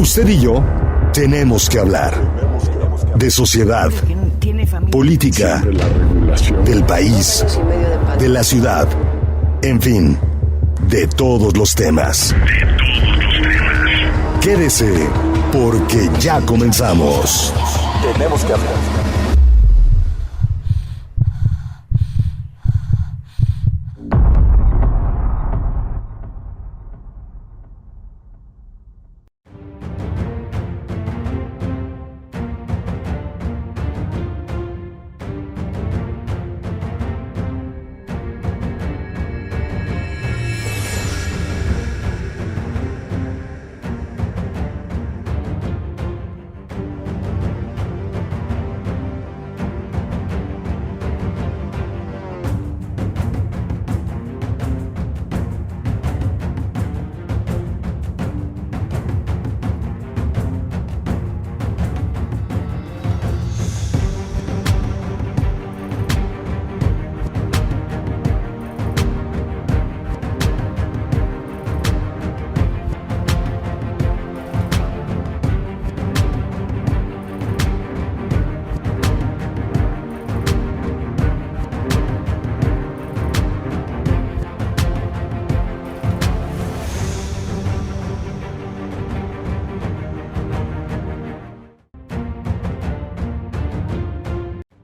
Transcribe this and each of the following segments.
Usted y yo tenemos que hablar de sociedad, política, del país, de la ciudad, en fin, de todos los temas. Quédese, porque ya comenzamos. Tenemos que hablar.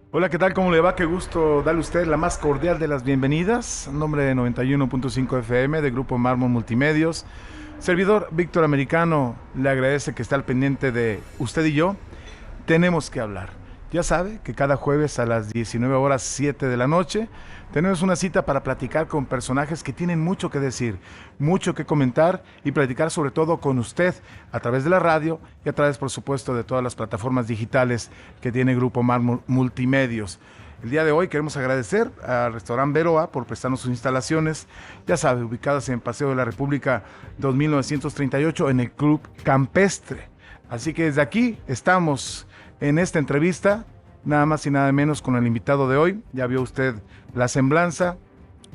Hola, ¿qué tal? ¿Cómo le va? Qué gusto darle a usted la más cordial de las bienvenidas. En nombre de 91.5 FM de Grupo Mármol Multimedios. Servidor Víctor Americano le agradece que está al pendiente de usted y yo. Tenemos que hablar. Ya sabe que cada jueves a las 19:07 de la noche tenemos una cita para platicar con personajes que tienen mucho que decir, mucho que comentar y platicar sobre todo con usted a través de la radio y a través, por supuesto, de todas las plataformas digitales que tiene Grupo Mármol Multimedios. El día de hoy queremos agradecer al Restaurante Veroa por prestarnos sus instalaciones, ya sabe, ubicadas en Paseo de la República 2938 en el Club Campestre. Así que desde aquí estamos en esta entrevista, nada más y nada menos con el invitado de hoy. Ya vio usted la semblanza,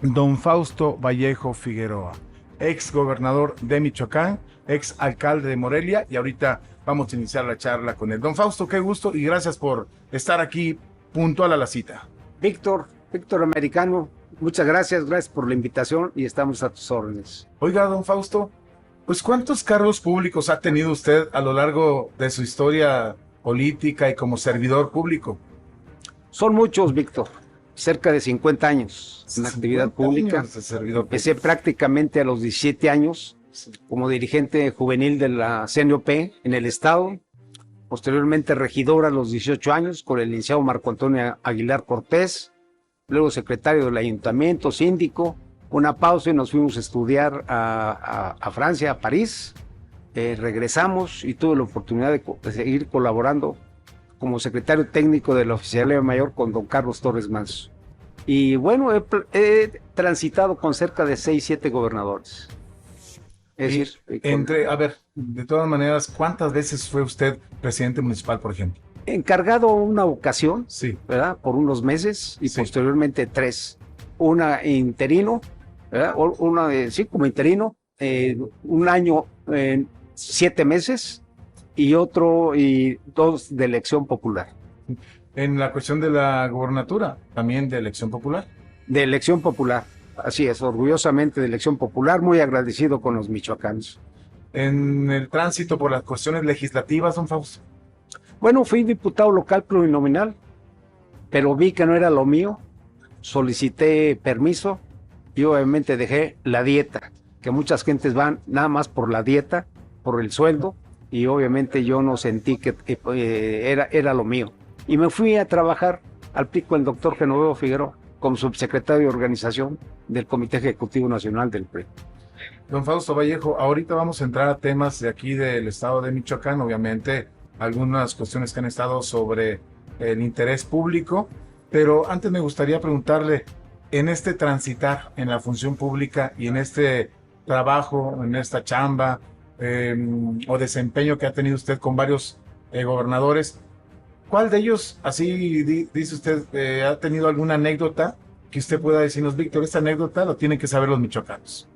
don Fausto Vallejo Figueroa, ex gobernador de Michoacán, ex alcalde de Morelia, y ahorita vamos a iniciar la charla con él. Don Fausto, qué gusto y gracias por estar aquí puntual a la cita. Víctor Americano, muchas gracias por la invitación y estamos a tus órdenes. Oiga, don Fausto, pues ¿cuántos cargos públicos ha tenido usted a lo largo de su historia política y como servidor público? Son muchos, Víctor, cerca de 50 años en actividad pública. Empecé prácticamente a los 17 años como dirigente juvenil de la CNOP en el estado, posteriormente regidor a los 18 años con el licenciado Marco Antonio Aguilar Cortés, luego secretario del ayuntamiento, síndico, una pausa y nos fuimos a estudiar a Francia, a París. Regresamos y tuve la oportunidad de seguir colaborando como secretario técnico de la Oficialía Mayor con don Carlos Torres Manso. Y bueno, he transitado con cerca de 6-7 gobernadores. Es decir, de todas maneras, ¿cuántas veces fue usted presidente municipal, por ejemplo? Encargado una ocasión, sí, ¿verdad? Por unos meses y sí, posteriormente 3. Una interino, ¿verdad? Como interino, un año, 7 meses y 2 de elección popular. En la cuestión de la gobernatura, también de elección popular. De elección popular, así es, orgullosamente de elección popular, muy agradecido con los michoacanos. En el tránsito por las cuestiones legislativas, don Fausto. Bueno, fui diputado local plurinominal, pero vi que no era lo mío, solicité permiso y obviamente dejé la dieta, que muchas gentes van nada más por la dieta, por el sueldo, y obviamente yo no sentí que era lo mío. Y me fui a trabajar al PRI con el doctor Genoveo Figueroa, como subsecretario de organización del Comité Ejecutivo Nacional del PRI. Don Fausto Vallejo, ahorita vamos a entrar a temas de aquí del estado de Michoacán, obviamente algunas cuestiones que han estado sobre el interés público, pero antes me gustaría preguntarle, en este transitar en la función pública y en este trabajo, en esta chamba o desempeño que ha tenido usted con varios gobernadores, ¿cuál de ellos, así dice usted, ha tenido alguna anécdota que usted pueda decirnos, Víctor, esta anécdota lo tienen que saber los michoacanos?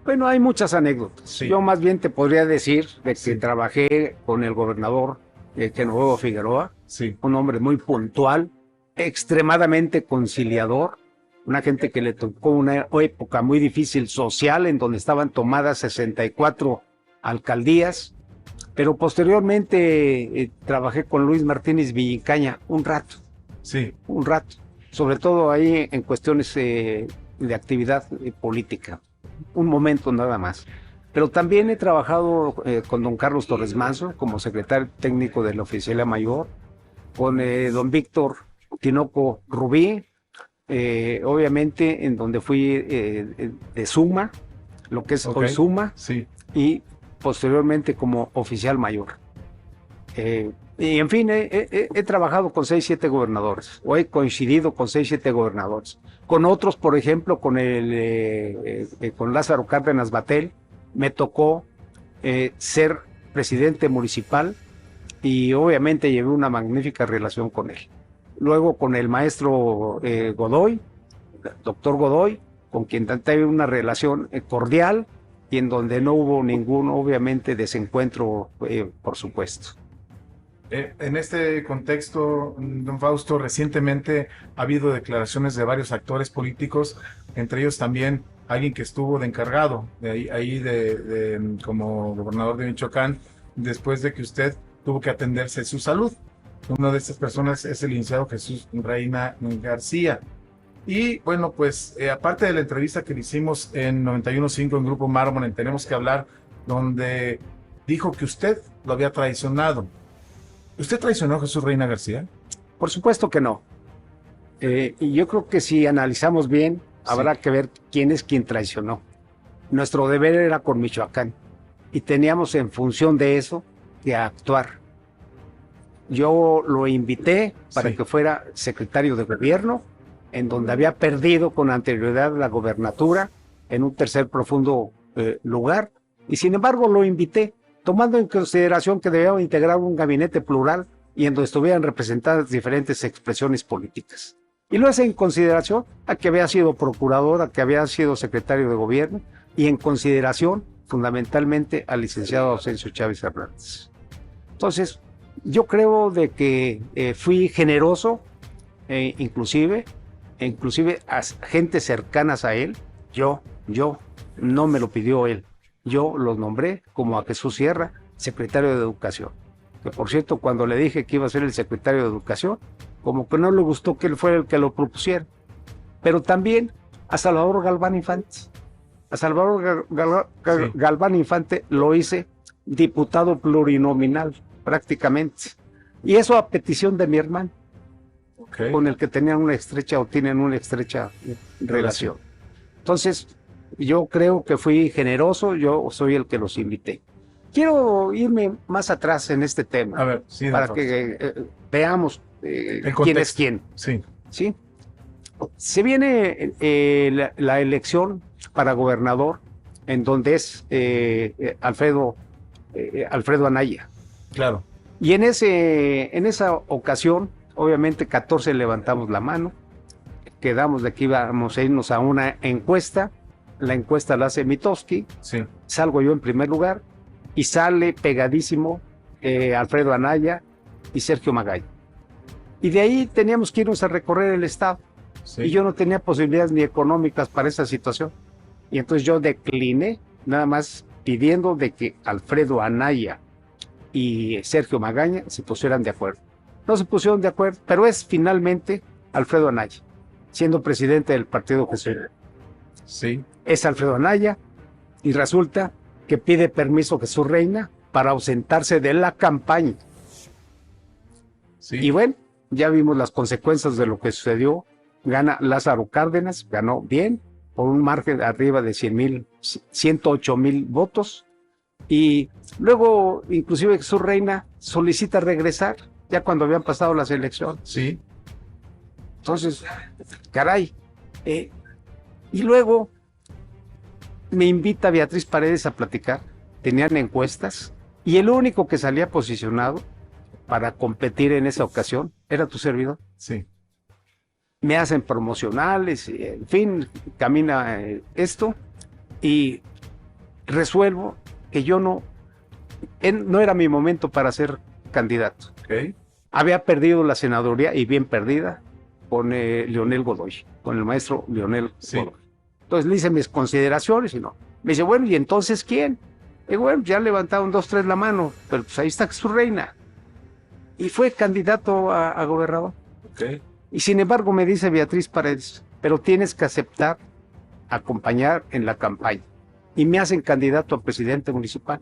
Bueno, hay muchas anécdotas. Sí. Yo más bien te podría decir de que Sí. trabajé con el gobernador Genovevo Figueroa, Sí. un hombre muy puntual, extremadamente conciliador, una gente que le tocó una época muy difícil social en donde estaban tomadas 64 alcaldías, pero posteriormente trabajé con Luis Martínez Villicaña un rato, Sí. sobre todo ahí en cuestiones de actividad política, un momento nada más. Pero también he trabajado con don Carlos Torres Manso como secretario técnico de la Oficialía Mayor, con don Víctor Tinoco Rubí, obviamente en donde fui de Suma, lo que es hoy Suma, Sí. y posteriormente como oficial mayor. Y en fin, he trabajado con 6, 7 gobernadores, o he coincidido con 6, 7 gobernadores. Con otros, por ejemplo, con Lázaro Cárdenas Batel, me tocó ser presidente municipal y obviamente llevé una magnífica relación con él. Luego con el maestro Godoy, doctor Godoy, con quien tuve una relación cordial y en donde no hubo ningún, obviamente, desencuentro, por supuesto. En este contexto, don Fausto, recientemente ha habido declaraciones de varios actores políticos, entre ellos también alguien que estuvo de encargado como gobernador de Michoacán, después de que usted tuvo que atenderse su salud. Una de estas personas es el licenciado Jesús Reina García. Y bueno, pues aparte de la entrevista que le hicimos en 91.5 en Grupo Mármol, en Tenemos que Hablar, donde dijo que usted lo había traicionado. ¿Usted traicionó a Jesús Reina García? Por supuesto que no. Y yo creo que si analizamos bien, habrá que ver quién es quien traicionó. Nuestro deber era con Michoacán y teníamos en función de eso que actuar. Yo lo invité para que fuera secretario de gobierno, en donde había perdido con anterioridad la gobernatura en un tercer profundo lugar, y sin embargo lo invité, tomando en consideración que debía integrar un gabinete plural y en donde estuvieran representadas diferentes expresiones políticas. Y lo hace en consideración a que había sido procurador, a que había sido secretario de gobierno, y en consideración fundamentalmente al licenciado Ausencio Chávez Hernández. Entonces, yo creo de que fui generoso, inclusive a gente cercanas a él. Yo no me lo pidió él. Yo los nombré como a Jesús Sierra, secretario de Educación. Que por cierto, cuando le dije que iba a ser el secretario de Educación, como que no le gustó que él fuera el que lo propusiera. Pero también a Salvador Galván Infante. A Salvador Galván Infante lo hice diputado plurinominal, prácticamente. Y eso a petición de mi hermano, con el que tienen una estrecha relación. Entonces, yo creo que fui generoso, yo soy el que los invité. Quiero irme más atrás en este tema, a ver, sí, para que veamos quién es quién. Sí. ¿Sí? Se viene la elección para gobernador, en donde es Alfredo Anaya. Claro. Y en esa ocasión, obviamente 14 levantamos la mano, quedamos de que íbamos a irnos a una encuesta. La encuesta la hace Mitofsky, sí. Salgo yo en primer lugar y sale pegadísimo Alfredo Anaya y Sergio Magaña. Y de ahí teníamos que irnos a recorrer el estado. Sí. Y yo no tenía posibilidades ni económicas para esa situación. Y entonces yo decliné, nada más pidiendo de que Alfredo Anaya y Sergio Magaña se pusieran de acuerdo. No se pusieron de acuerdo, pero es finalmente Alfredo Anaya, siendo presidente del partido que soy. Sí. Es Alfredo Anaya y resulta que pide permiso Jesús Reina para ausentarse de la campaña. Sí. Y bueno, ya vimos las consecuencias de lo que sucedió. Gana Lázaro Cárdenas, ganó bien, por un margen arriba de 108,000 votos. Y luego, inclusive Jesús Reina solicita regresar, ya cuando habían pasado las elecciones. Sí. Entonces, caray. Y luego me invita Beatriz Paredes a platicar. Tenían encuestas y el único que salía posicionado para competir en esa ocasión era tu servidor. Sí. Me hacen promocionales, en fin, camina esto y resuelvo que yo no era mi momento para ser candidato. Okay. Había perdido la senaduría, y bien perdida, con Leonel Godoy, con el maestro Leonel Godoy. Entonces le hice mis consideraciones y no. Me dice, bueno, ¿y entonces quién? Y bueno, ya levantaron 2, 3 la mano, pero pues ahí está Jesús Reina. Y fue candidato a gobernador. Okay. Y sin embargo me dice Beatriz Paredes, pero tienes que aceptar acompañar en la campaña. Y me hacen candidato a presidente municipal.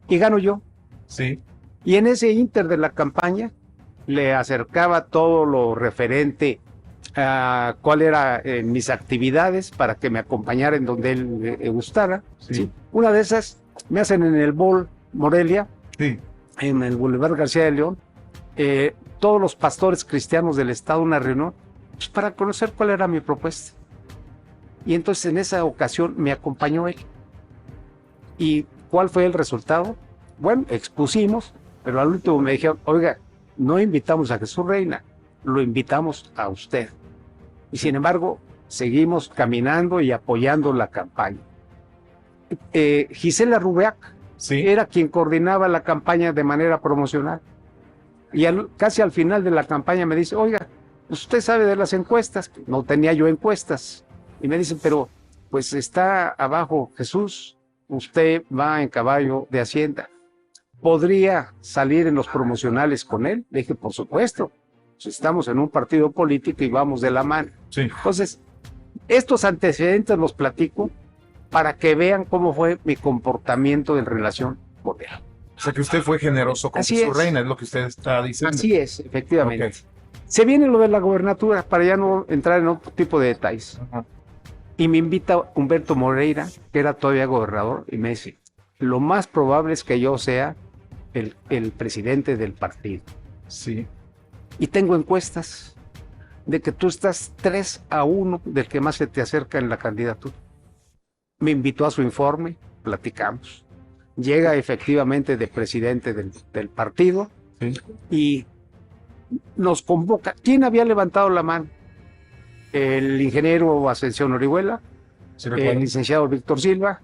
Y gano yo. Sí. Y en ese inter de la campaña le acercaba todo lo referente a cuál era mis actividades para que me acompañara en donde él le gustara. Sí. ¿Sí? Una de esas me hacen en el Bol Morelia, Sí. en el Boulevard García de León, todos los pastores cristianos del estado, una reunión, pues, para conocer cuál era mi propuesta. Y entonces en esa ocasión me acompañó él. ¿Y cuál fue el resultado? Bueno, expusimos, pero al último me dijeron, oiga, no invitamos a Jesús Reina, lo invitamos a usted. Y sin embargo, seguimos caminando y apoyando la campaña. Gisela Rubiac era quien coordinaba la campaña de manera promocional. Y casi al final de la campaña me dice, oiga, usted sabe de las encuestas. No tenía yo encuestas. Y me dicen, pero pues está abajo Jesús, usted va en caballo de Hacienda. ¿Podría salir en los promocionales con él? Le dije, por supuesto. Pues estamos en un partido político y vamos de la mano. Sí. Entonces, estos antecedentes los platico para que vean cómo fue mi comportamiento en relación con él. O sea que usted fue generoso con Jesús Reina, es lo que usted está diciendo. Así es, efectivamente. Okay. Se viene lo de la gobernatura, para ya no entrar en otro tipo de detalles. Ajá. Y me invita Humberto Moreira, que era todavía gobernador, y me dice, lo más probable es que yo sea el presidente del partido. Sí. Y tengo encuestas de que tú estás 3-1 del que más se te acerca en la candidatura. Me invitó a su informe, platicamos. Llega efectivamente de presidente del partido, sí, y nos convoca. ¿Quién había levantado la mano? El ingeniero Ascensión Orihuela, sí, el licenciado Víctor Silva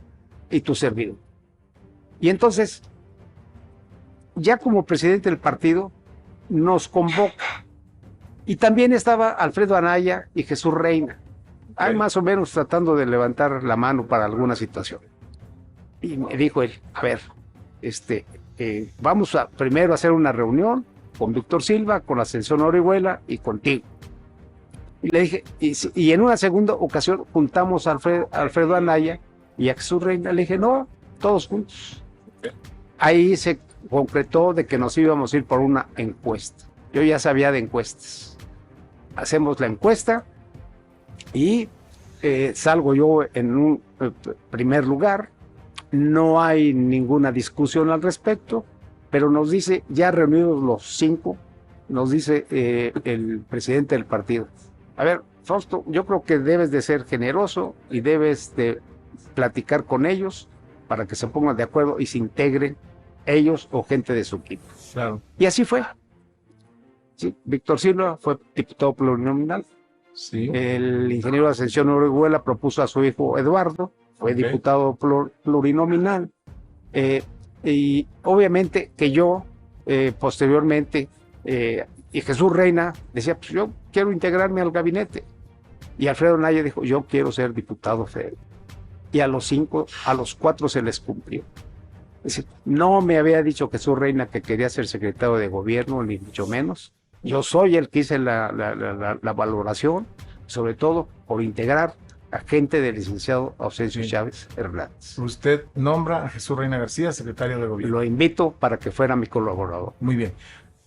y tu servidor. Y entonces, ya como presidente del partido, nos convoca. Y también estaba Alfredo Anaya y Jesús Reina. Hay más o menos tratando de levantar la mano para alguna situación. Y me dijo él, a ver, vamos a primero hacer una reunión con Víctor Silva, con Ascensión Orihuela y contigo. Y le dije, y en una segunda ocasión juntamos a Alfredo Anaya y a Jesús Reina. Le dije, no, todos juntos. Ahí se concretó de que nos íbamos a ir por una encuesta. Yo ya sabía de encuestas. Hacemos la encuesta y salgo yo en un primer lugar. No hay ninguna discusión al respecto, pero nos dice, ya reunidos los 5, nos dice el presidente del partido, a ver, Fausto, yo creo que debes de ser generoso y debes de platicar con ellos para que se pongan de acuerdo y se integren ellos o gente de su equipo. Claro. Y así fue. Sí, Víctor Silva fue diputado plurinominal. Sí. El ingeniero Ascensión Orihuela propuso a su hijo Eduardo, fue diputado plurinominal. Y obviamente que yo, posteriormente, y Jesús Reina decía, pues yo quiero integrarme al gabinete. Y Alfredo Naya dijo, yo quiero ser diputado federal. Y a los 4 se les cumplió. Es decir, no me había dicho Jesús Reina que quería ser secretario de gobierno, ni mucho menos. Yo soy el que hice la valoración, sobre todo por integrar a gente del licenciado Ausencio Chávez Hernández. Usted nombra a Jesús Reina García secretario de gobierno. Lo invito para que fuera mi colaborador. Muy bien.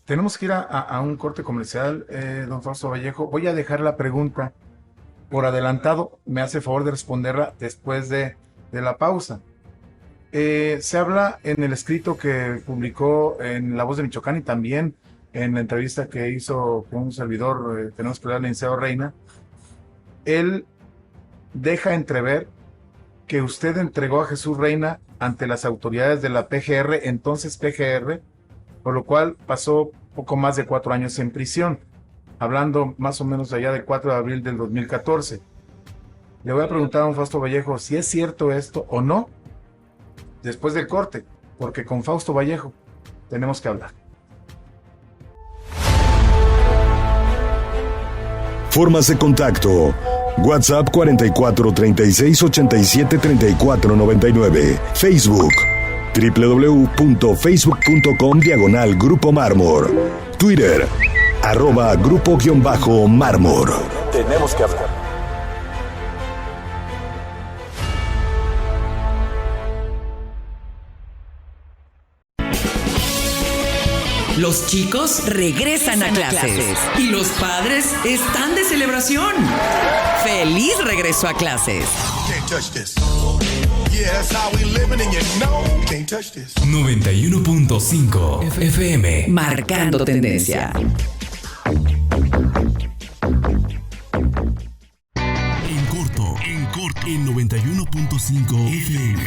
Tenemos que ir a un corte comercial, don Fausto Vallejo. Voy a dejar la pregunta por adelantado. Me hace favor de responderla después de la pausa. Se habla en el escrito que publicó en La Voz de Michoacán y también en la entrevista que hizo con un servidor, tenemos que hablar, licenciado Reina. Él deja entrever que usted entregó a Jesús Reina ante las autoridades de la PGR, entonces PGR, por lo cual pasó poco más de 4 años en prisión, hablando más o menos allá del 4 de abril del 2014. Le voy a preguntar a don Fausto Vallejo si es cierto esto o no, después del corte, porque con Fausto Vallejo tenemos que hablar. Formas de contacto: WhatsApp 44 36 87 34 99. Facebook www.facebook.com/Grupo Mármor. Twitter @Grupo_Mármor. Tenemos que hablar. Los chicos regresan a clases y los padres están de celebración. ¡Feliz regreso a clases! 91.5 FM. Marcando tendencia. En corto, en 91.5 FM.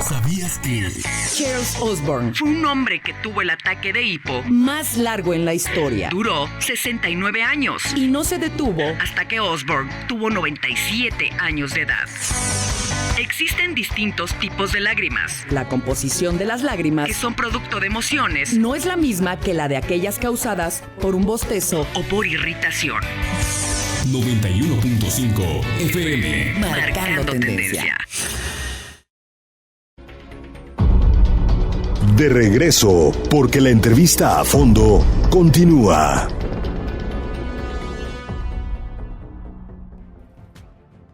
¿Sabías que Charles Osborne fue un hombre que tuvo el ataque de hipo más largo en la historia? Duró 69 años Y no se detuvo hasta que Osborne tuvo 97 años de edad. Existen distintos tipos de lágrimas La composición de las lágrimas que son producto de emociones no es la misma que la de aquellas causadas por un bostezo o por irritación. 91.5 FM. Marcando tendencia. De regreso, porque la entrevista a fondo continúa.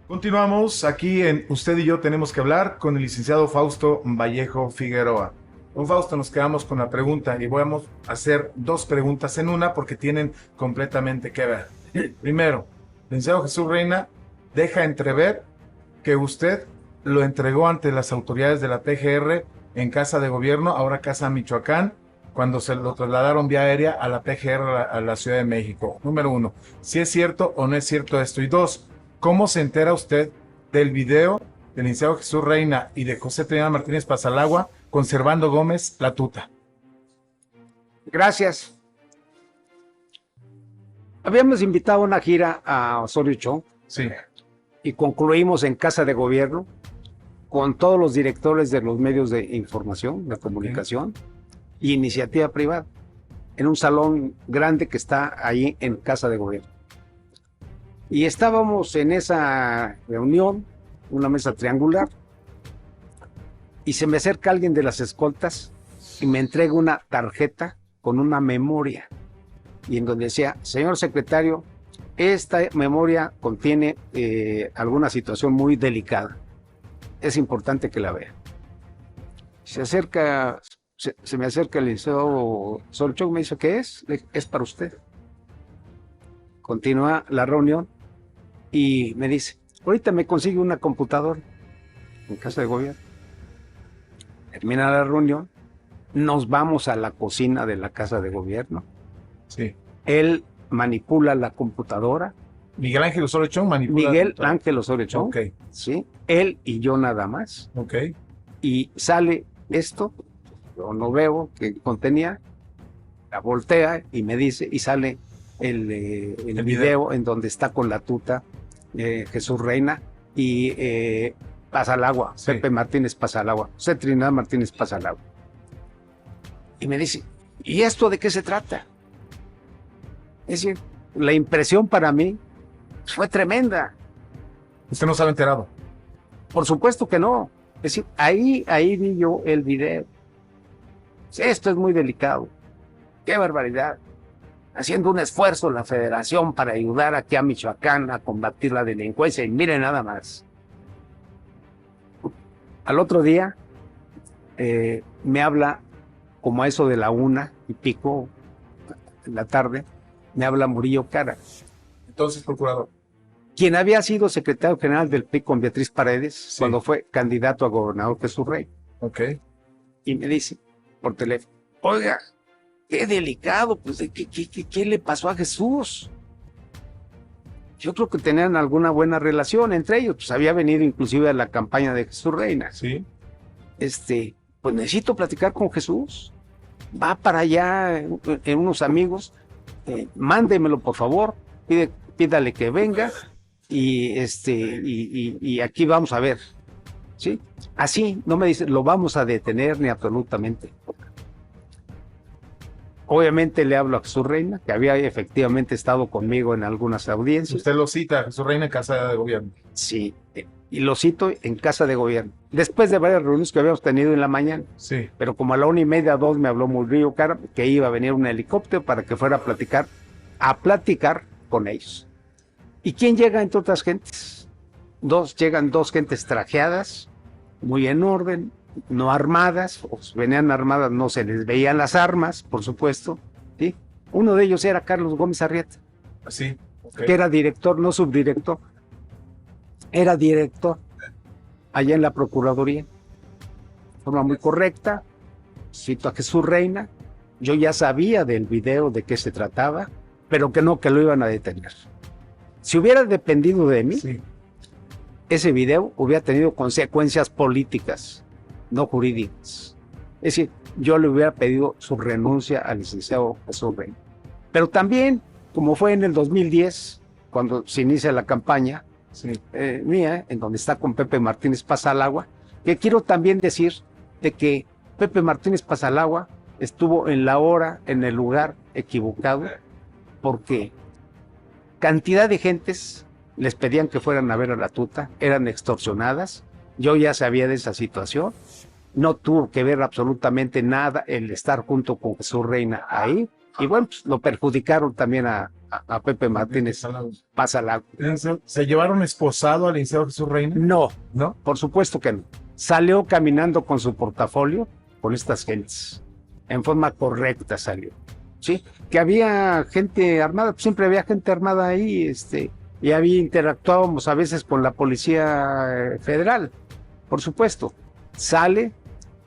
Continuamos aquí en Usted y Yo Tenemos que Hablar con el licenciado Fausto Vallejo Figueroa. Con Fausto nos quedamos con la pregunta y vamos a hacer dos preguntas en una porque tienen completamente que ver. Primero, el licenciado Jesús Reina deja entrever que usted lo entregó ante las autoridades de la PGR en Casa de Gobierno, ahora Casa Michoacán, cuando se lo trasladaron vía aérea a la PGR a la Ciudad de México. Número uno, ¿si es cierto o no es cierto esto? Y dos, ¿cómo se entera usted del video del licenciado Jesús Reina y de José Trinidad Martínez Pazalagua con Servando Gómez La Tuta? Gracias. Habíamos invitado a una gira a Osorio Chong Sí. y concluimos en Casa de Gobierno con todos los directores de los medios de información, de comunicación y iniciativa privada, en un salón grande que está ahí en Casa de Gobierno. Y estábamos en esa reunión, una mesa triangular, y se me acerca alguien de las escoltas y me entrega una tarjeta con una memoria, y en donde decía: señor secretario, esta memoria contiene alguna situación muy delicada. Es importante que la vea. Se me acerca el licenciado Solchuk, me dice: ¿qué es? Le dije: es para usted. Continúa la reunión y me dice: ahorita me consigue una computadora en Casa de Gobierno. Termina la reunión, nos vamos a la cocina de la Casa de Gobierno. Sí. Él manipula la computadora. Miguel Ángel Osorio Chong manipula. Miguel Ángel Osorio Chong. Ok. Sí, él y yo nada más. Ok. Y sale esto, yo no veo que contenía, la voltea y me dice, y sale el video en donde está con La Tuta Jesús Reina y Pazalagua, Sí. Pepe Martínez Pazalagua, José Trinidad Martínez Pazalagua. Y me dice: ¿y esto de qué se trata? Es decir, la impresión para mí fue tremenda. Usted no se había enterado. Por supuesto que no. Es decir, ahí vi yo el video. Esto es muy delicado. ¡Qué barbaridad! Haciendo un esfuerzo la Federación para ayudar aquí a Michoacán a combatir la delincuencia. Y miren nada más. Al otro día me habla, como a eso de la 1:00 en la tarde, me habla Murillo Cara, Entonces, procurador. quien había sido secretario general del PRI con Beatriz Paredes Sí. cuando fue candidato a gobernador Jesús Rey. Ok. Y me dice por teléfono: oiga, qué delicado, pues, ¿qué le pasó a Jesús? Yo creo que tenían alguna buena relación entre ellos, pues había venido inclusive a la campaña de Jesús Reina. Sí. Pues necesito platicar con Jesús. Va para allá en unos amigos, mándemelo por favor, pídale que venga y aquí vamos a ver. ¿sí? Así, no me dice, lo vamos a detener ni absolutamente. Obviamente le hablo a Jesús Reina, que había efectivamente estado conmigo en algunas audiencias. Usted lo cita, Jesús Reina, en Casa de Gobierno. Sí, y lo cito en Casa de Gobierno. Después de varias reuniones que habíamos tenido en la mañana. Sí. Pero como a la 1:30, 2, me habló Murillo Cara que iba a venir un helicóptero para que fuera a platicar con ellos. ¿Y quién llega entre otras gentes? Llegan dos gentes trajeadas, muy en orden, no armadas, o si venían armadas no se les veían las armas, por supuesto, ¿sí? Uno de ellos era Carlos Gómez Arrieta, Sí. Okay. que era director, no subdirector, era director allá en la Procuraduría, de forma muy correcta. Cito a Jesús Reina, yo ya sabía del video de qué se trataba, pero que lo iban a detener. Si hubiera dependido de mí, Sí. ese video hubiera tenido consecuencias políticas, no jurídicas. Es decir, yo le hubiera pedido su renuncia al licenciado Jesús Reina. Pero también, como fue en el 2010, cuando se inicia la campaña mía, en donde está con Pepe Martínez Pazalagua, que quiero también decir de que Pepe Martínez Pazalagua estuvo en la hora, en el lugar equivocado, porque cantidad de gentes les pedían que fueran a ver a la tuta, eran extorsionadas. Yo ya sabía de esa situación, no tuvo que ver absolutamente nada el estar junto con Jesús Reina ahí, y bueno, pues lo perjudicaron también a Pepe Martínez Pazalagua. ¿Se llevaron esposado al licenciado Jesús Reina? No, ¿No? por supuesto que no. Salió caminando con su portafolio, con estas gentes, en forma correcta salió. Sí, que había gente armada, pues siempre había gente armada ahí, y interactuábamos a veces con la Policía Federal, por supuesto. Sale,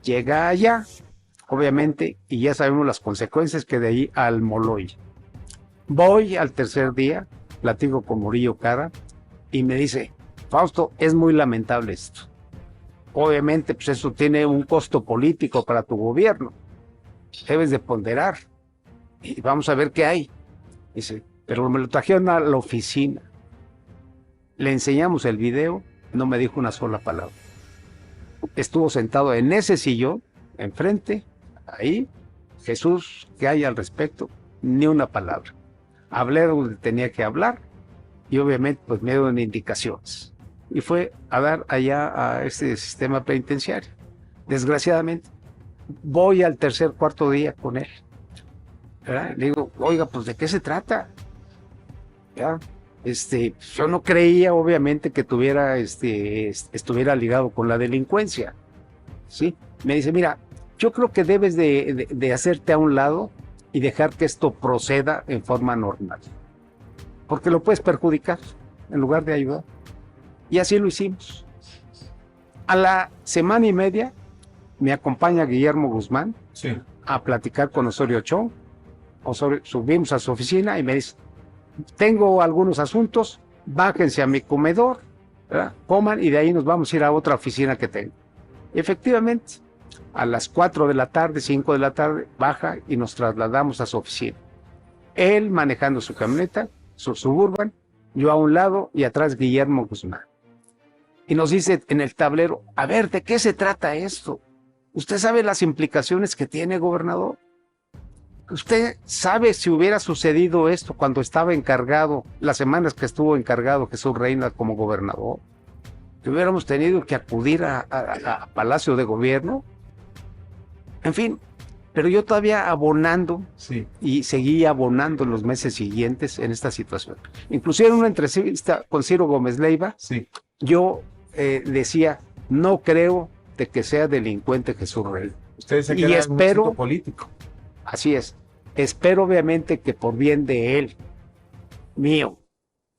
llega allá, obviamente, y ya sabemos las consecuencias que de ahí al Moloy. Voy al tercer día, platico con Murillo Cara, y me dice, Fausto, es muy lamentable esto. Obviamente, pues eso tiene un costo político para tu gobierno. Debes de ponderar. Y vamos a ver qué hay. Dice, pero me lo trajeron a la oficina. Le enseñamos el video, no me dijo una sola palabra. Estuvo sentado en ese sillón, enfrente, ahí. Jesús, ¿qué hay al respecto? Ni una palabra. Hablé donde tenía que hablar y obviamente pues me dieron indicaciones. Y fue a dar allá a este sistema penitenciario. Desgraciadamente, voy al cuarto día con él. ¿Verdad? Le digo, oiga, pues ¿de qué se trata? ¿Ya? Yo no creía, obviamente, que estuviera ligado con la delincuencia. ¿Sí? Me dice, mira, yo creo que debes de hacerte a un lado y dejar que esto proceda en forma normal. Porque lo puedes perjudicar en lugar de ayudar. Y así lo hicimos. A la semana y media me acompaña Guillermo Guzmán a platicar con Osorio Chong. Subimos a su oficina y me dice, tengo algunos asuntos, bájense a mi comedor, ¿verdad? Coman y de ahí nos vamos a ir a otra oficina que tengo. Y efectivamente, a las 4 de la tarde, 5 de la tarde, baja y nos trasladamos a su oficina. Él manejando su camioneta, su Suburban, yo a un lado y atrás Guillermo Guzmán. Y nos dice en el tablero, a ver, ¿de qué se trata esto? ¿Usted sabe las implicaciones que tiene, gobernador? ¿Usted sabe si hubiera sucedido esto cuando estaba encargado, las semanas que estuvo encargado Jesús Reina como gobernador? ¿Que hubiéramos tenido que acudir a Palacio de Gobierno? En fin, pero yo todavía abonando y seguí abonando en los meses siguientes en esta situación. Inclusive en una entrevista con Ciro Gómez Leiva, yo decía, no creo de que sea delincuente Jesús Reina. Usted se queda en un asunto político. Así es. Espero obviamente que por bien de él, mío,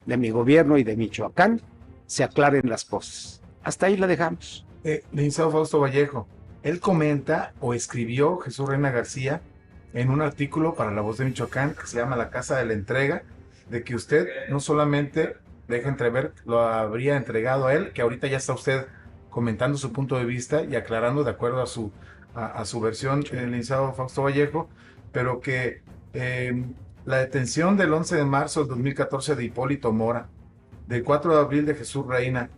de mi gobierno y de Michoacán, se aclaren las cosas. Hasta ahí la dejamos. Licenciado Fausto Vallejo, él comenta o escribió Jesús Reina García en un artículo para La Voz de Michoacán que se llama La Casa de la Entrega, de que usted no solamente deja entrever, lo habría entregado a él, que ahorita ya está usted comentando su punto de vista y aclarando de acuerdo a su versión, el licenciado Fausto Vallejo, pero que la detención del 11 de marzo del 2014 de Hipólito Mora, del 4 de abril de Jesús Reina,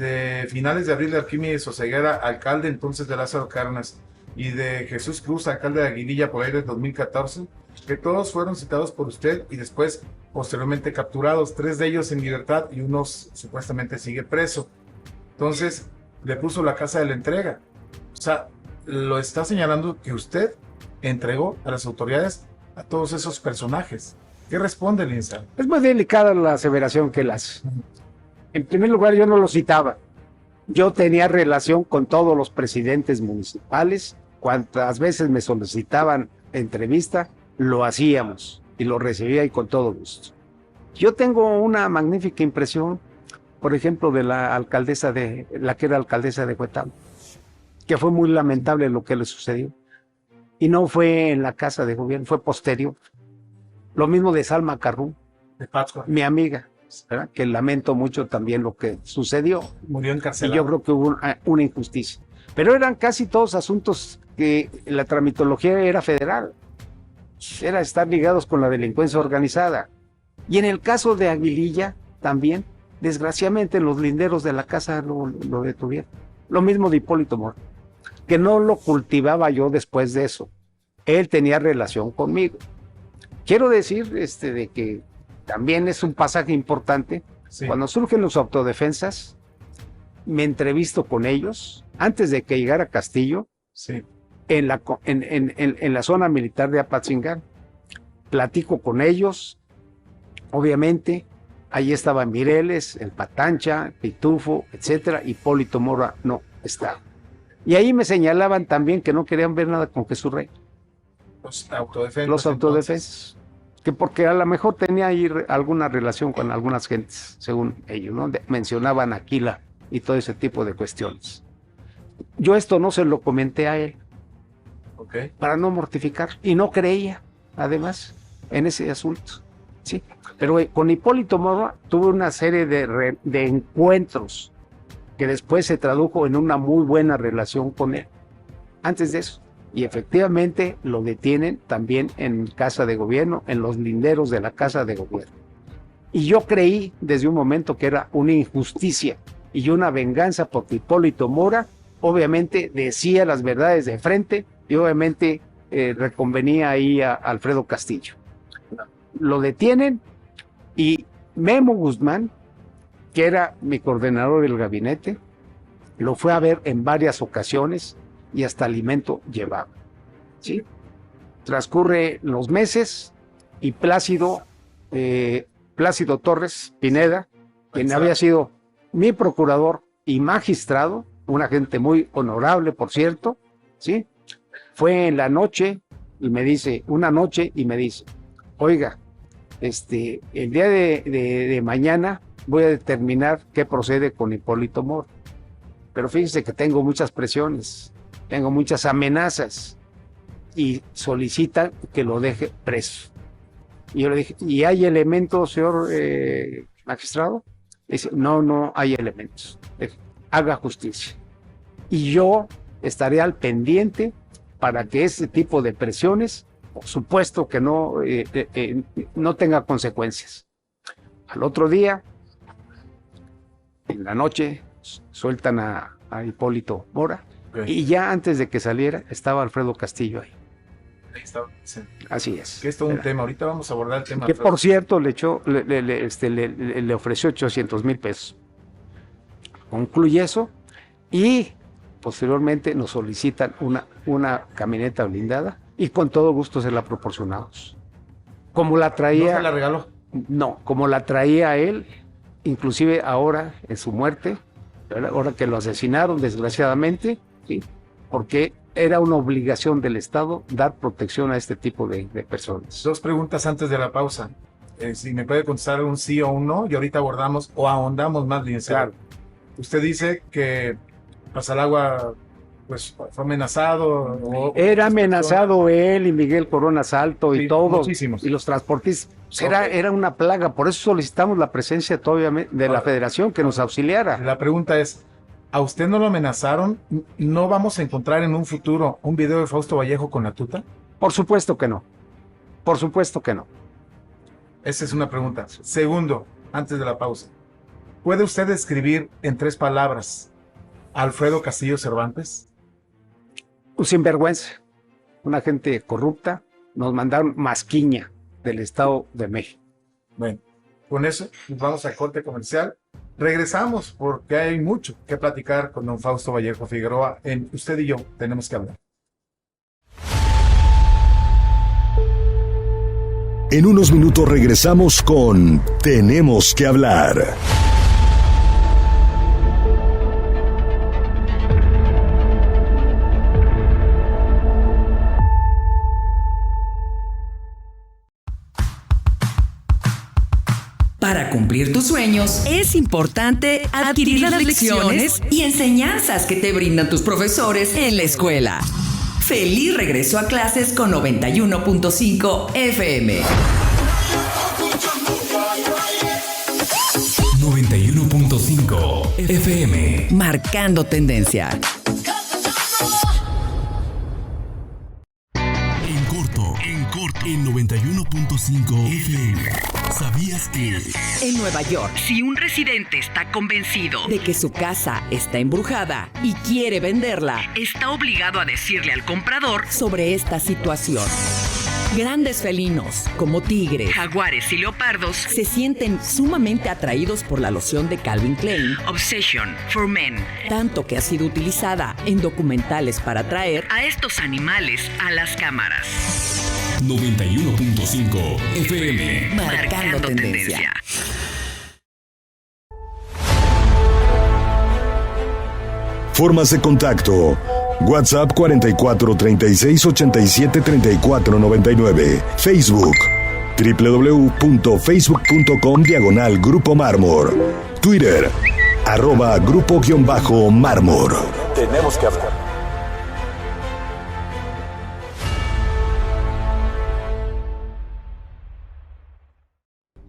de finales de abril de Arquímedes Oseguera, alcalde entonces de Lázaro Cárdenas, y de Jesús Cruz, alcalde de Aguililla por ahí del 2014, que todos fueron citados por usted y después posteriormente capturados, 3 de ellos en libertad y uno supuestamente sigue preso. Entonces le puso la casa de la entrega. O sea, lo está señalando que usted entregó a las autoridades a todos esos personajes. ¿Qué responde el INSA? Es muy delicada la aseveración que él hace. En primer lugar, yo no lo citaba. Yo tenía relación con todos los presidentes municipales. Cuantas veces me solicitaban entrevista, lo hacíamos y lo recibía y con todo gusto. Yo tengo una magnífica impresión, por ejemplo, de la que era alcaldesa de Huetamo, que fue muy lamentable lo que le sucedió. Y no fue en la casa de gobierno, fue posterior. Lo mismo de Salma Carrú, De Pátzcuaro. mi amiga, ¿verdad? Que lamento mucho también lo que sucedió. Murió Y encarcelado. yo creo que hubo una injusticia. Pero eran casi todos asuntos que la tramitología era federal. Era estar ligados con la delincuencia organizada. Y en el caso de Aguililla, también, desgraciadamente, los linderos de la casa lo detuvieron. Lo mismo de Hipólito Mora, que no lo cultivaba yo después de eso. Él tenía relación conmigo. Quiero decir de que también es un pasaje importante. Sí. Cuando surgen los autodefensas, me entrevisto con ellos antes de que llegara Castillo Sí. en la zona militar de Apatzingán. Platico con ellos, obviamente. Ahí estaba Mireles, el Patancha, Pitufo, etcétera. Hipólito Mora no estaba. Y ahí me señalaban también que no querían ver nada con Jesús Rey. Los autodefensas. Los autodefensas. Que porque a lo mejor tenía ahí alguna relación con algunas gentes, según ellos, ¿no? Mencionaban Aquila y todo ese tipo de cuestiones. Yo esto no se lo comenté a él, Ok. para no mortificar, y no creía, además, en ese asunto. Sí. Pero con Hipólito Mora tuve una serie de encuentros que después se tradujo en una muy buena relación con él. Antes de eso. Y efectivamente lo detienen también en casa de gobierno, en los linderos de la casa de gobierno. Y yo creí desde un momento que era una injusticia y una venganza porque Hipólito Mora obviamente decía las verdades de frente y obviamente reconvenía ahí a Alfredo Castillo. Lo detienen y Memo Guzmán, que era mi coordinador del gabinete, lo fue a ver en varias ocasiones y hasta alimento llevaba. ¿Sí? Transcurre los meses y Plácido Torres Pineda, quien había sido mi procurador y magistrado, una gente muy honorable, por cierto, ¿sí? Fue en la noche y me dice, oiga, el día de mañana voy a determinar qué procede con Hipólito Mora. Pero fíjese que tengo muchas presiones, tengo muchas amenazas y solicitan que lo deje preso. Y yo le dije, ¿y hay elementos, señor magistrado? Dice, no hay elementos. Haga justicia. Y yo estaré al pendiente para que ese tipo de presiones, por supuesto que no tenga consecuencias. Al otro día, en la noche, sueltan a Hipólito Mora. Okay. Y ya antes de que saliera, estaba Alfredo Castillo ahí. Ahí está. Sí. Así es. Que es todo un tema. Ahorita vamos a abordar el tema. Que por cierto, le ofreció 800,000 pesos. Concluye eso y posteriormente nos solicitan una camioneta blindada y con todo gusto se la proporcionamos. Como la traía... ¿No se la regaló? No, como la traía él, inclusive ahora en su muerte, ¿verdad? Ahora que lo asesinaron desgraciadamente, ¿sí? Porque era una obligación del Estado dar protección a este tipo de personas. 2 preguntas antes de la pausa. Si me puede contestar un sí o un no, y ahorita abordamos o ahondamos más bien. Claro. Usted dice que Pasalagua pues fue amenazado. Era amenazado él y Miguel Corona Salto y Sí, todos, muchísimos. y los transportistas. Pues Ok. era una plaga, por eso solicitamos la presencia todavía de la federación que nos auxiliara. La pregunta es, ¿a usted no lo amenazaron? ¿No vamos a encontrar en un futuro un video de Fausto Vallejo con la tuta? Por supuesto que no. Por supuesto que no. Esa es una pregunta. Segundo, antes de la pausa. ¿Puede usted describir en 3 palabras a Alfredo Castillo Cervantes? Un sinvergüenza, una gente corrupta, nos mandaron masquiña del Estado de México. Bueno, con eso nos vamos al corte comercial. Regresamos porque hay mucho que platicar con don Fausto Vallejo Figueroa en Usted y Yo Tenemos que Hablar. En unos minutos regresamos con Tenemos que Hablar. Para cumplir tus sueños, es importante adquirir las lecciones y enseñanzas que te brindan tus profesores en la escuela. Feliz regreso a clases con 91.5 FM. 91.5 FM. Marcando tendencia. En corto, en 91.5 FM. ¿Sabías que En Nueva York, Si un residente está convencido, de que su casa está embrujada y quiere venderla, está obligado a decirle al comprador, sobre esta situación, grandes felinos, como tigres, jaguares y leopardos, se sienten sumamente atraídos por la loción de Calvin Klein, Obsession for Men, tanto que ha sido utilizada en documentales para atraer a estos animales a las cámaras. 91.5 FM? marcando tendencia. Formas de contacto. WhatsApp 44 36 87 34 99. Facebook www.facebook.com/Grupo Mármor. Twitter @Grupo_Mármor. Tenemos que hablar.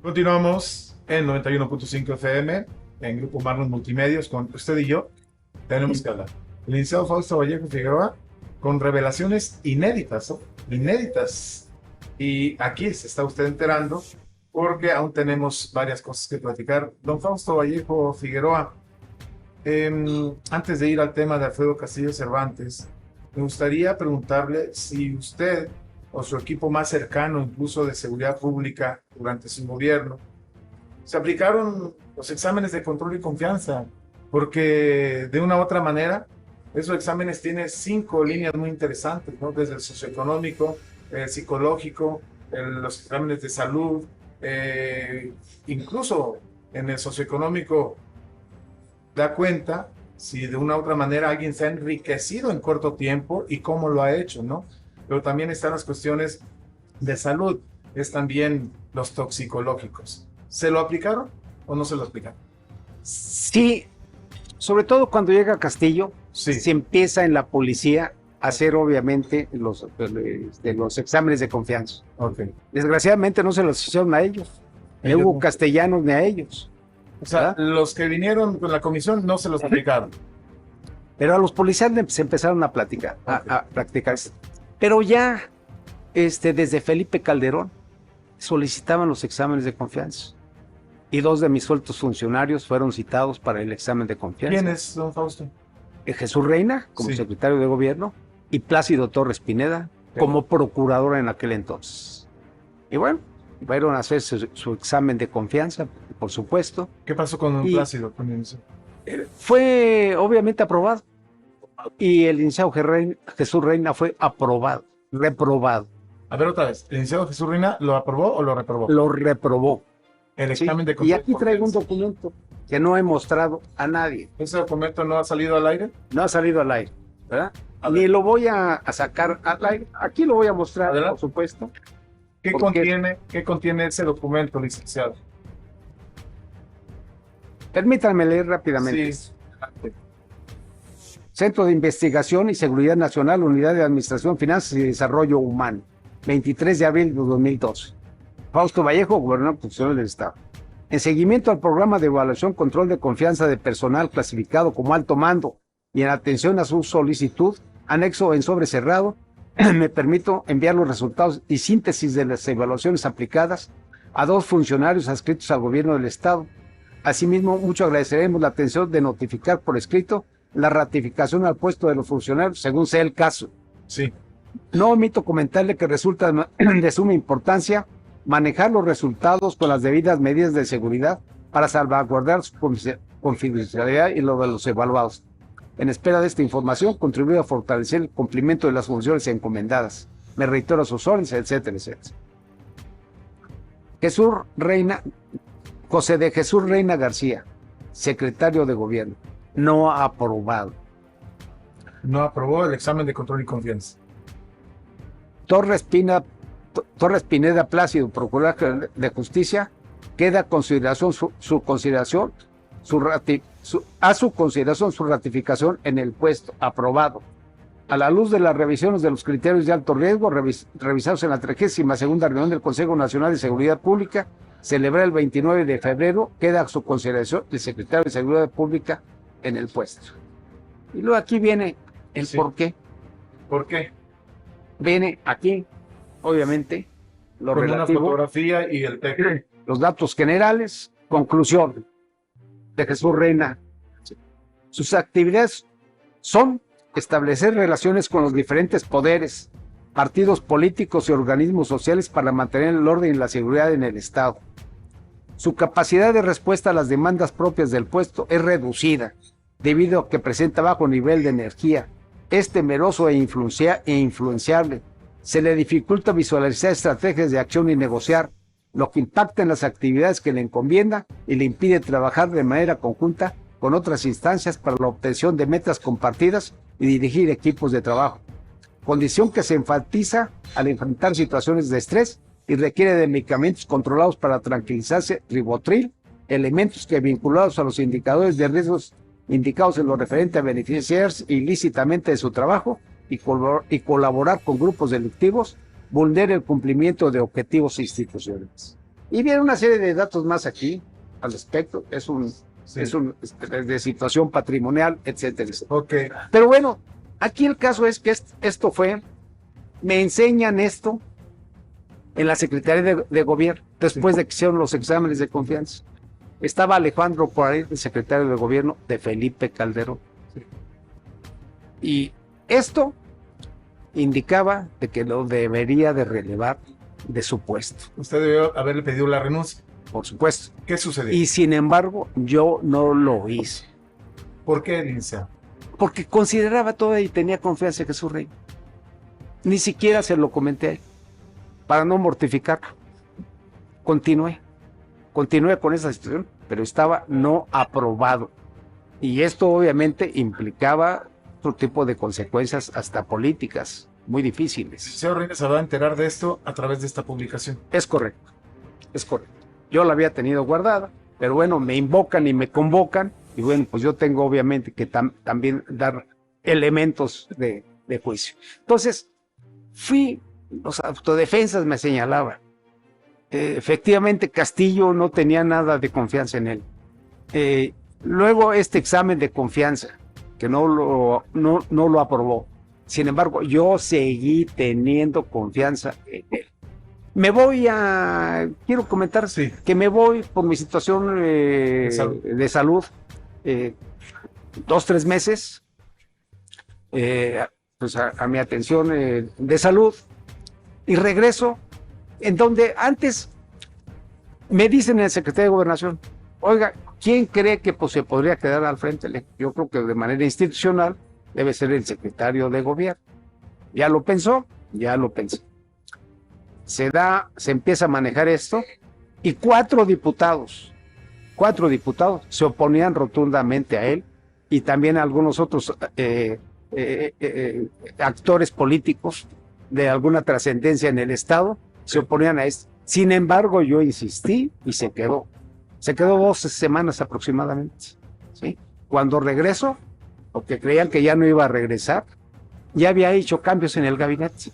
Continuamos en 91.5 FM en Grupo Mármor Multimedios con Usted y Yo Tenemos que Hablar. El licenciado Fausto Vallejo Figueroa con revelaciones inéditas, ¿no? Inéditas. Y aquí se está usted enterando porque aún tenemos varias cosas que platicar. Don Fausto Vallejo Figueroa, antes de ir al tema de Alfredo Castillo Cervantes, me gustaría preguntarle si usted o su equipo más cercano, incluso de seguridad pública durante su gobierno, se aplicaron los exámenes de control y confianza, porque de una u otra manera, esos exámenes tienen 5 líneas muy interesantes, ¿no? Desde el socioeconómico, el psicológico, los exámenes de salud, incluso en el socioeconómico da cuenta si de una u otra manera alguien se ha enriquecido en corto tiempo y cómo lo ha hecho, ¿no? Pero también están las cuestiones de salud, es también los toxicológicos. ¿Se lo aplicaron o no se lo aplicaron? Sí, sobre todo cuando llega a Castillo, Sí. se empieza en la policía a hacer obviamente los exámenes de confianza. Ok. Desgraciadamente no se los hicieron a ellos, ni Ellos hubo no. castellanos ni a ellos. O sea, los que vinieron con la comisión no se los aplicaron. Pero a los policías se empezaron a platicar, a practicar. Pero ya desde Felipe Calderón solicitaban los exámenes de confianza. Y 2 de mis sueltos funcionarios fueron citados para el examen de confianza. ¿Quién es, don Fausto? Jesús Reina, como Sí. secretario de gobierno, y Plácido Torres Pineda, como procuradora en aquel entonces. Y bueno, fueron a hacer su examen de confianza, por supuesto. ¿Qué pasó con don Y- Plácido? Con eso? Fue obviamente aprobado. Y el licenciado Jesús Reina fue reprobado. A ver otra vez, ¿el licenciado Jesús Reina lo aprobó o lo reprobó? Lo reprobó. El ¿sí? examen de Y control. aquí traigo un documento que no he mostrado a nadie. ¿Ese documento no ha salido al aire? No ha salido al aire, ¿verdad? A ver. Ni lo voy a sacar al aire. Aquí lo voy a mostrar, Adelante. por supuesto. ¿Qué ¿Por contiene ese documento, licenciado? Permítanme leer rápidamente. Sí. Centro de Investigación y Seguridad Nacional, Unidad de Administración, Finanzas y Desarrollo Humano, 23 de abril de 2012. Fausto Vallejo, Gobernador Constitucional del Estado. En seguimiento al programa de evaluación, control de confianza de personal clasificado como alto mando y en atención a su solicitud, anexo en sobre cerrado, me permito enviar los resultados y síntesis de las evaluaciones aplicadas a 2 funcionarios adscritos al gobierno del Estado, Asimismo, mucho agradeceremos la atención de notificar por escrito la ratificación al puesto de los funcionarios, según sea el caso. Sí. No omito comentarle que resulta de suma importancia manejar los resultados con las debidas medidas de seguridad para salvaguardar su confidencialidad y lo de los evaluados. En espera de esta información, contribuye a fortalecer el cumplimiento de las funciones encomendadas. Me reitero sus órdenes, etcétera, etcétera. José de Jesús Reina García, secretario de Gobierno, no ha aprobado. No aprobó el examen de control y confianza. Torres Pineda Plácido, procurador de justicia, queda a su consideración su ratificación en el puesto, aprobado. A la luz de las revisiones de los criterios de alto riesgo revisados en la 32ª reunión del Consejo Nacional de Seguridad Pública, celebrada el 29 de febrero, queda a su consideración el secretario de Seguridad Pública en el puesto. Y luego aquí viene el por qué. ¿Por qué? Viene aquí, obviamente, lo con relativo, una fotografía y el texto. los datos generales, conclusión de Jesús Reina. Sus actividades son establecer relaciones con los diferentes poderes, partidos políticos y organismos sociales para mantener el orden y la seguridad en el Estado. Su capacidad de respuesta a las demandas propias del puesto es reducida, debido a que presenta bajo nivel de energía, es temeroso e influenciable. Se le dificulta visualizar estrategias de acción y negociar, lo que impacta en las actividades que le encomienda y le impide trabajar de manera conjunta con otras instancias para la obtención de metas compartidas y dirigir equipos de trabajo. Condición que se enfatiza al enfrentar situaciones de estrés y requiere de medicamentos controlados para tranquilizarse, ribotril, elementos que vinculados a los indicadores de riesgos indicados en lo referente a beneficiarse ilícitamente de su trabajo y colaborar con grupos delictivos, vulnera el cumplimiento de objetivos institucionales. Y viene una serie de datos más aquí al respecto, es un de situación patrimonial, etcétera, etcétera. Okay. Pero bueno, aquí el caso es que me enseñan esto en la Secretaría de Gobierno, después de que hicieron los exámenes de confianza. Estaba Alejandro por ahí, el secretario de Gobierno de Felipe Calderón. Y esto indicaba de que lo debería de relevar de su puesto. Usted debió haberle pedido la renuncia. Por supuesto. ¿Qué sucedió? Y sin embargo, yo no lo hice. ¿Por qué, licenciado? Porque consideraba todo y tenía confianza en Jesús Reina. Ni siquiera se lo comenté a él, para no mortificarlo. Continué con esa situación, pero estaba no aprobado. Y esto obviamente implicaba otro tipo de consecuencias, hasta políticas, muy difíciles. El señor Reina se va a enterar de esto a través de esta publicación. Es correcto, es correcto. Yo la había tenido guardada, pero bueno, me invocan y me convocan, y bueno, pues yo tengo obviamente que también dar elementos de juicio. Entonces, los autodefensas me señalaban. Efectivamente, Castillo no tenía nada de confianza en él. Luego este examen de confianza, que no lo aprobó. Sin embargo, yo seguí teniendo confianza en él. Quiero comentar que me voy por mi situación de salud, 2-3 meses, pues a mi atención de salud, y regreso, en donde antes me dicen el secretario de Gobernación, oiga, ¿quién cree que pues, se podría quedar al frente? Yo creo que de manera institucional debe ser el secretario de Gobierno. Ya lo pensé. Se empieza a manejar esto, y 4 diputados se oponían rotundamente a él, y también algunos otros actores políticos de alguna trascendencia en el Estado se oponían a esto. Sin embargo, yo insistí y se quedó 12 semanas aproximadamente, ¿sí? Cuando regreso, porque creían que ya no iba a regresar, ya había hecho cambios en el gabinete,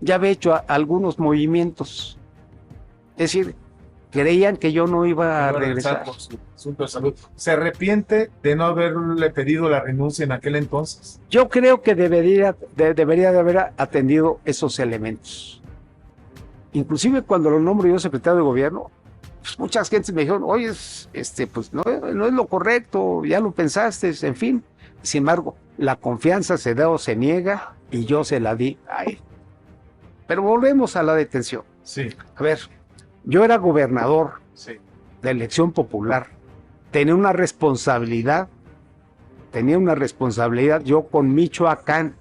ya había hecho algunos movimientos, es decir, creían que yo no iba a regresar. Por su asunto de salud. ¿Se arrepiente de no haberle pedido la renuncia en aquel entonces? Yo creo que debería de haber atendido esos elementos. Inclusive cuando lo nombro yo secretario de Gobierno, pues muchas gentes me dijeron, oye, pues no es lo correcto, ya lo pensaste, en fin. Sin embargo, la confianza se da o se niega y yo se la di a él. Pero volvemos a la detención. Sí. A ver, yo era gobernador Sí. de elección popular, tenía una responsabilidad yo con Michoacán,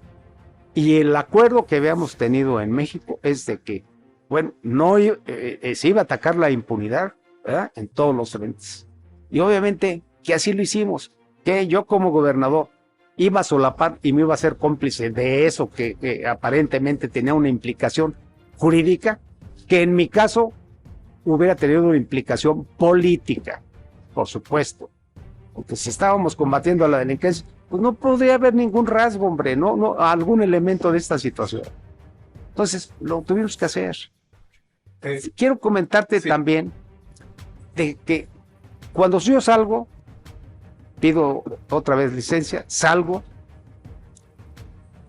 y el acuerdo que habíamos tenido en México es de que, bueno, no se iba a atacar la impunidad, ¿verdad?, en todos los frentes. Y obviamente que así lo hicimos, que yo como gobernador iba a solapar y me iba a ser cómplice de eso que aparentemente tenía una implicación jurídica, que en mi caso hubiera tenido una implicación política, por supuesto. Porque si estábamos combatiendo a la delincuencia, pues no podría haber ningún rasgo, hombre, no algún elemento de esta situación. Entonces, lo tuvimos que hacer. Quiero comentarte también de que cuando yo salgo, pido otra vez licencia, salgo,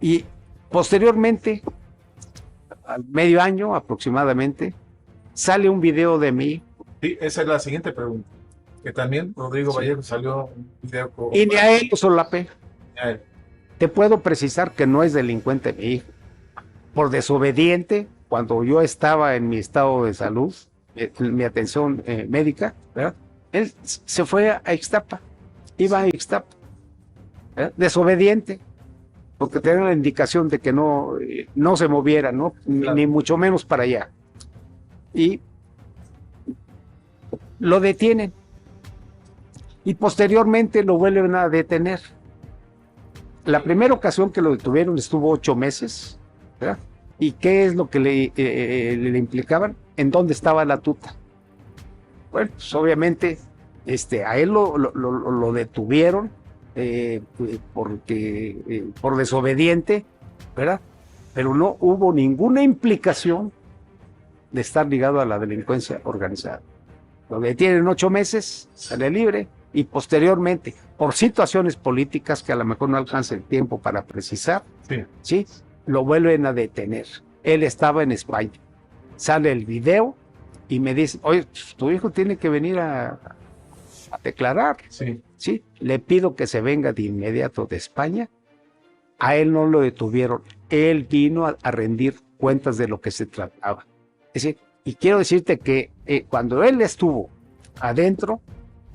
y posteriormente, al medio año aproximadamente, sale un video de mí. Sí, esa es la siguiente pregunta. Que también Rodrigo Vallejo salió un video con... Y ni a él lo solapé. A él. Te puedo precisar que no es delincuente mi hijo. Por desobediente, cuando yo estaba en mi estado de salud, mi atención médica, ¿verdad?, él se fue a Ixtapa. Iba a Ixtapa. ¿Verdad? Desobediente. Porque tenía la indicación de que no se moviera, ¿no? Claro. Ni mucho menos para allá. Y lo detienen. Y posteriormente lo vuelven a detener. La primera ocasión que lo detuvieron estuvo 8 meses, ¿verdad? ¿Y qué es lo que le implicaban? ¿En dónde estaba la tuta? Bueno, pues obviamente a él lo detuvieron por desobediente, ¿verdad? Pero no hubo ninguna implicación de estar ligado a la delincuencia organizada. Lo detienen 8 meses, sale libre, y posteriormente, por situaciones políticas que a lo mejor no alcanza el tiempo para precisar, ¿sí?, lo vuelven a detener. Él estaba en España. Sale el video y me dice, oye, tu hijo tiene que venir a declarar. Sí, le pido que se venga de inmediato de España. A él no lo detuvieron. Él vino a rendir cuentas de lo que se trataba. Es decir, y quiero decirte que cuando él estuvo adentro,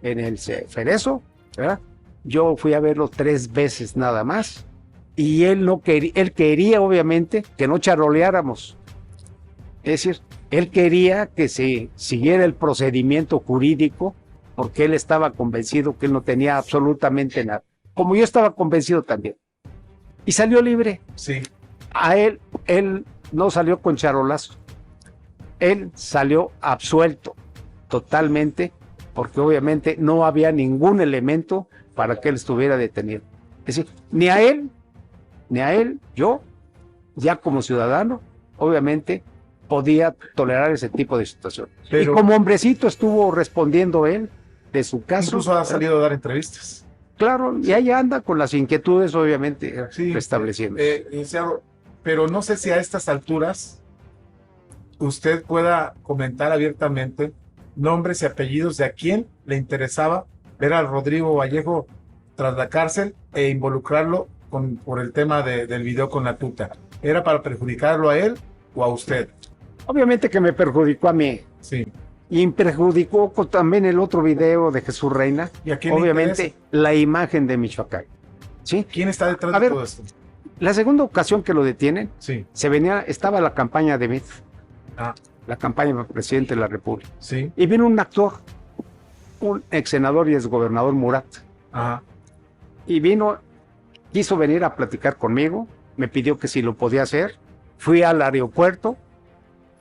en el Cerezo, ¿verdad?, yo fui a verlo 3 veces nada más, y él quería obviamente que no charoleáramos. Es decir, él quería que se siguiera el procedimiento jurídico, porque él estaba convencido que él no tenía absolutamente nada, como yo estaba convencido también. Y salió libre. Sí. A él no salió con charolazo. Él salió absuelto totalmente, porque obviamente no había ningún elemento para que él estuviera detenido. Es decir, ni a él, yo, ya como ciudadano, obviamente podía tolerar ese tipo de situación. Pero, y como hombrecito estuvo respondiendo él de su caso. Incluso ha salido a dar entrevistas. Claro, y ahí anda con las inquietudes, obviamente, restableciendo. Pero no sé si a estas alturas usted pueda comentar abiertamente nombres y apellidos de a quién le interesaba ver a Rodrigo Vallejo tras la cárcel e involucrarlo por el tema del video con la tuta. ¿Era para perjudicarlo a él o a usted? Obviamente que me perjudicó a mí. Sí. Y perjudicó también el otro video de Jesús Reina. ¿Y a quién obviamente la imagen de Michoacán. ¿Sí? ¿Quién está detrás de todo esto? La segunda ocasión que lo detienen, sí, estaba la campaña de Mit. La campaña para presidente de la República. Sí. Y vino un actor, un ex senador y ex gobernador Murat. Ajá. Y quiso venir a platicar conmigo, me pidió que si lo podía hacer. Fui al aeropuerto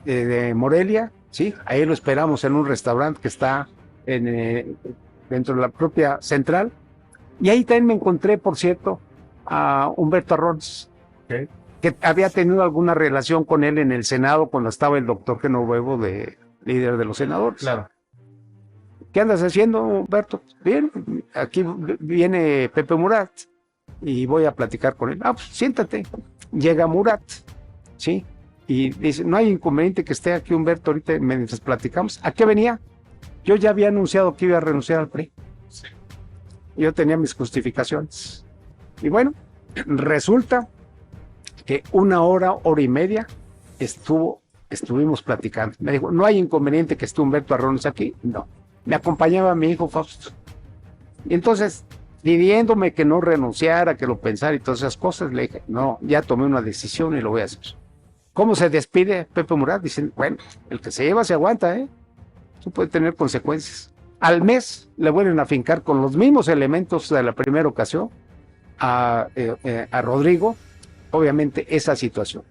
de Morelia, ¿sí? Ahí lo esperamos en un restaurante que está dentro de la propia central. Y ahí también me encontré, por cierto, a Humberto Arrones. Okay. Que había tenido alguna relación con él en el Senado cuando estaba el doctor Genovevo de líder de los senadores. Claro. ¿Qué andas haciendo, Humberto? Bien, aquí viene Pepe Murat y voy a platicar con él. Pues siéntate. Llega Murat, ¿sí? Y dice, no hay inconveniente que esté aquí Humberto ahorita mientras platicamos. ¿A qué venía? Yo ya había anunciado que iba a renunciar al PRI. Sí. Yo tenía mis justificaciones. Y bueno, resulta que 1 hora, 1:30 estuvimos platicando. Me dijo, ¿no hay inconveniente que esté Humberto Arrones aquí? No. Me acompañaba mi hijo Fausto. Y entonces, pidiéndome que no renunciara, que lo pensara y todas esas cosas, le dije, no, ya tomé una decisión y lo voy a hacer. ¿Cómo se despide Pepe Murat? Dicen, bueno, el que se lleva se aguanta, ¿eh? Eso puede tener consecuencias. Al mes le vuelven a fincar con los mismos elementos de la primera ocasión a Rodrigo, obviamente, esa situación.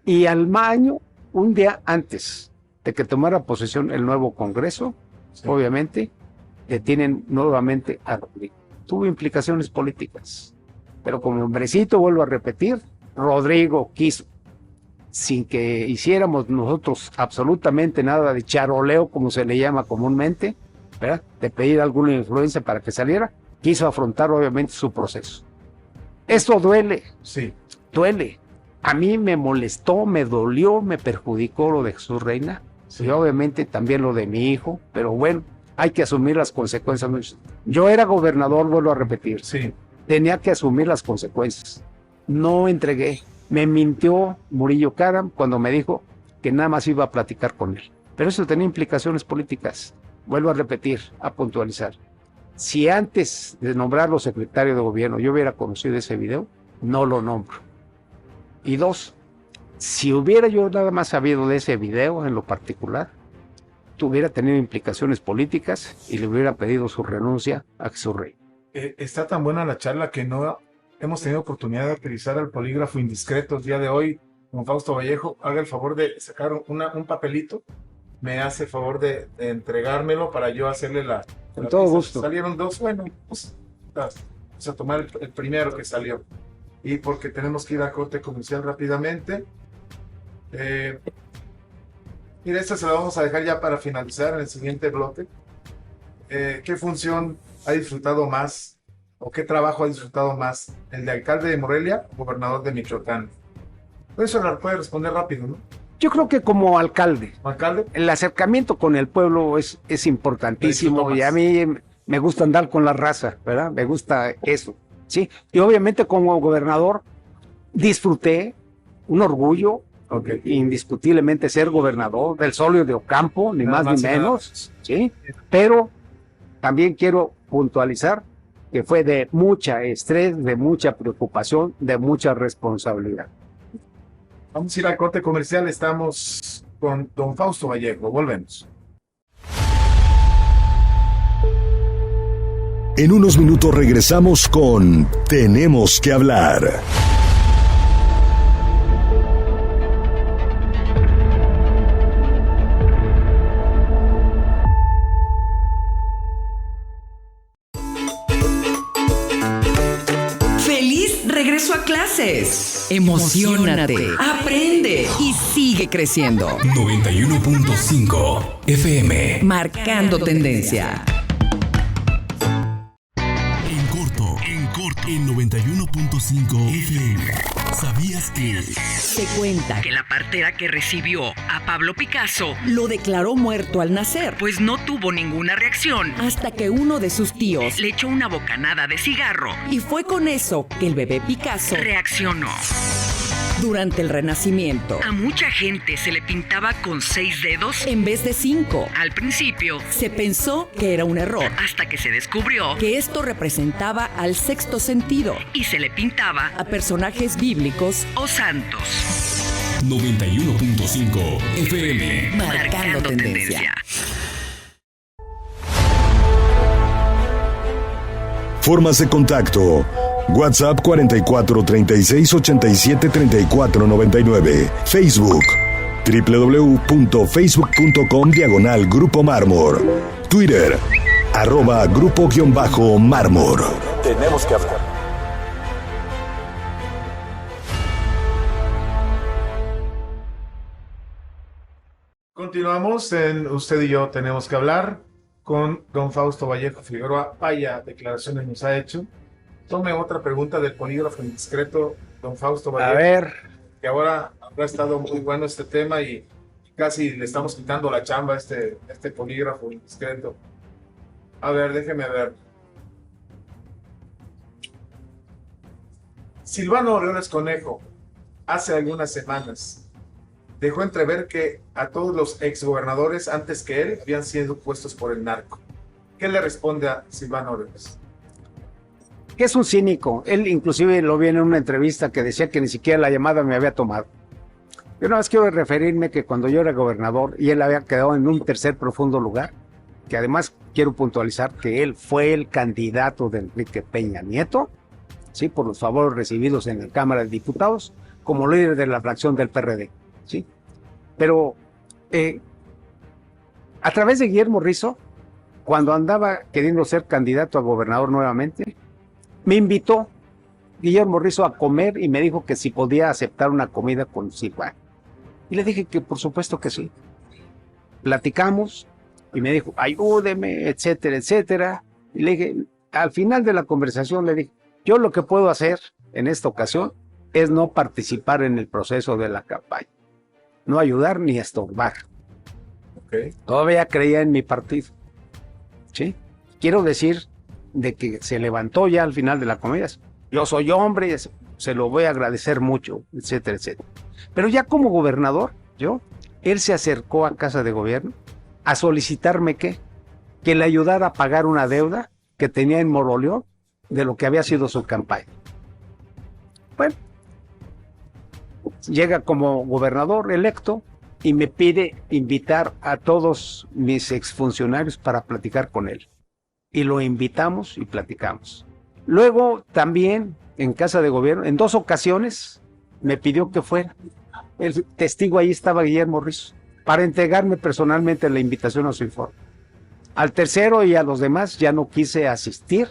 Y al año, un día antes de que tomara posesión el nuevo Congreso, sí, obviamente, detienen nuevamente a Rodrigo. Tuvo implicaciones políticas, pero como hombrecito, vuelvo a repetir, Rodrigo quiso, sin que hiciéramos nosotros absolutamente nada de charoleo, como se le llama comúnmente, ¿verdad?, de pedir alguna influencia para que saliera, quiso afrontar obviamente su proceso. Esto duele, sí, duele. A mí me molestó, me dolió, me perjudicó lo de Jesús Reina, sí, y obviamente también lo de mi hijo, pero bueno, hay que asumir las consecuencias. Yo era gobernador, vuelvo a repetir, sí, tenía que asumir las consecuencias. No entregué. Me mintió Murillo Karam cuando me dijo que nada más iba a platicar con él. Pero eso tenía implicaciones políticas. Vuelvo a repetir, a puntualizar. Si antes de nombrarlo secretario de gobierno yo hubiera conocido ese video, no lo nombro. Y 2, si hubiera yo nada más sabido de ese video en lo particular, hubiera tenido implicaciones políticas y le hubiera pedido su renuncia a Jesús Rey. Está tan buena la charla que no hemos tenido oportunidad de utilizar el polígrafo indiscreto el día de hoy. Con Fausto Vallejo, haga el favor de sacar un papelito, me hace el favor de entregármelo para yo hacerle la... Con todo gusto. Salieron 2, bueno, pues vamos a tomar el primero que salió. Y porque tenemos que ir a corte comercial rápidamente. Mira, esta se la vamos a dejar ya para finalizar en el siguiente bloque. ¿Qué función ha disfrutado más o qué trabajo ha disfrutado más? ¿El de alcalde de Morelia o gobernador de Michoacán? Eso la puede responder rápido, ¿no? Yo creo que como alcalde, ¿Alcalde? el acercamiento con el pueblo es importantísimo y a mí me gusta andar con la raza, ¿verdad? Me gusta eso, ¿sí? Y obviamente como gobernador disfruté, un orgullo, okay, indiscutiblemente ser gobernador del Solio de Ocampo, ni más ni menos, ¿sí? Pero también quiero puntualizar que fue de mucha estrés, de mucha preocupación, de mucha responsabilidad. Vamos a ir al corte comercial, estamos con don Fausto Vallejo, volvemos. En unos minutos regresamos con Tenemos que hablar. Regreso a clases. Emociónate, aprende y sigue creciendo. 91.5 FM. Marcando tendencia. En 91.5 FM. ¿Sabías que? Se cuenta que la partera que recibió a Pablo Picasso lo declaró muerto al nacer, pues no tuvo ninguna reacción hasta que uno de sus tíos le echó una bocanada de cigarro y fue con eso que el bebé Picasso reaccionó. Durante el Renacimiento, a mucha gente se le pintaba con 6 dedos en vez de 5. Al principio se pensó que era un error, hasta que se descubrió que esto representaba al sexto sentido y se le pintaba a personajes bíblicos o santos. 91.5 FM. Marcando tendencia. Formas de contacto: WhatsApp 44 36 87 34 99. Facebook www.facebook.com/Grupo Mármor. Twitter @Grupo_Mármor. Tenemos que hablar. Continuamos en Usted y Yo Tenemos que Hablar con don Fausto Vallejo Figueroa. Vaya declaraciones nos ha hecho. Tome otra pregunta del polígrafo indiscreto, don Fausto Vallejo. A ver. Que ahora habrá estado muy bueno este tema y casi le estamos quitando la chamba a este polígrafo indiscreto. A ver, déjeme ver. Silvano Aureoles Conejo, hace algunas semanas, dejó entrever que a todos los exgobernadores antes que él habían sido puestos por el narco. ¿Qué le responde a Silvano Aureoles? Que es un cínico. Él inclusive lo vi en una entrevista que decía que ni siquiera la llamada me había tomado. Yo nada más quiero referirme que cuando yo era gobernador y él había quedado en un tercer profundo lugar, que además quiero puntualizar que él fue el candidato de Enrique Peña Nieto, ¿sí? Por los favores recibidos en la Cámara de Diputados, como líder de la fracción del PRD, ¿sí? Pero a través de Guillermo Rizzo, cuando andaba queriendo ser candidato a gobernador nuevamente, me invitó Guillermo Rizzo a comer y me dijo que si podía aceptar una comida con Silvano. Y le dije que por supuesto que sí. Platicamos y me dijo, ayúdeme, etcétera, etcétera. Y le dije, al final de la conversación le dije, yo lo que puedo hacer en esta ocasión es no participar en el proceso de la campaña. No ayudar ni estorbar. Okay. Todavía creía en mi partido. ¿Sí? Quiero decir de que se levantó ya al final de la comida. Yo soy hombre, se lo voy a agradecer mucho, etcétera, etcétera. Pero ya como gobernador, él se acercó a Casa de Gobierno a solicitarme que le ayudara a pagar una deuda que tenía en Moroleón de lo que había sido su campaña. Bueno, llega como gobernador electo y me pide invitar a todos mis exfuncionarios para platicar con él. Y lo invitamos y platicamos. Luego también en Casa de Gobierno, en 2 ocasiones, me pidió que fuera. El testigo ahí estaba Guillermo Rizzo, para entregarme personalmente la invitación a su informe. Al tercero y a los demás ya no quise asistir,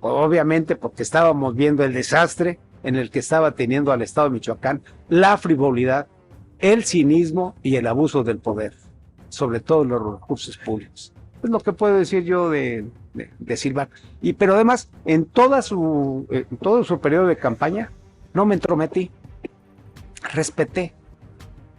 obviamente porque estábamos viendo el desastre en el que estaba teniendo al Estado de Michoacán, la frivolidad, el cinismo y el abuso del poder, sobre todo los recursos públicos. Es lo que puedo decir yo de Silvano. Pero además, en todo su periodo de campaña, no me entrometí. Respeté.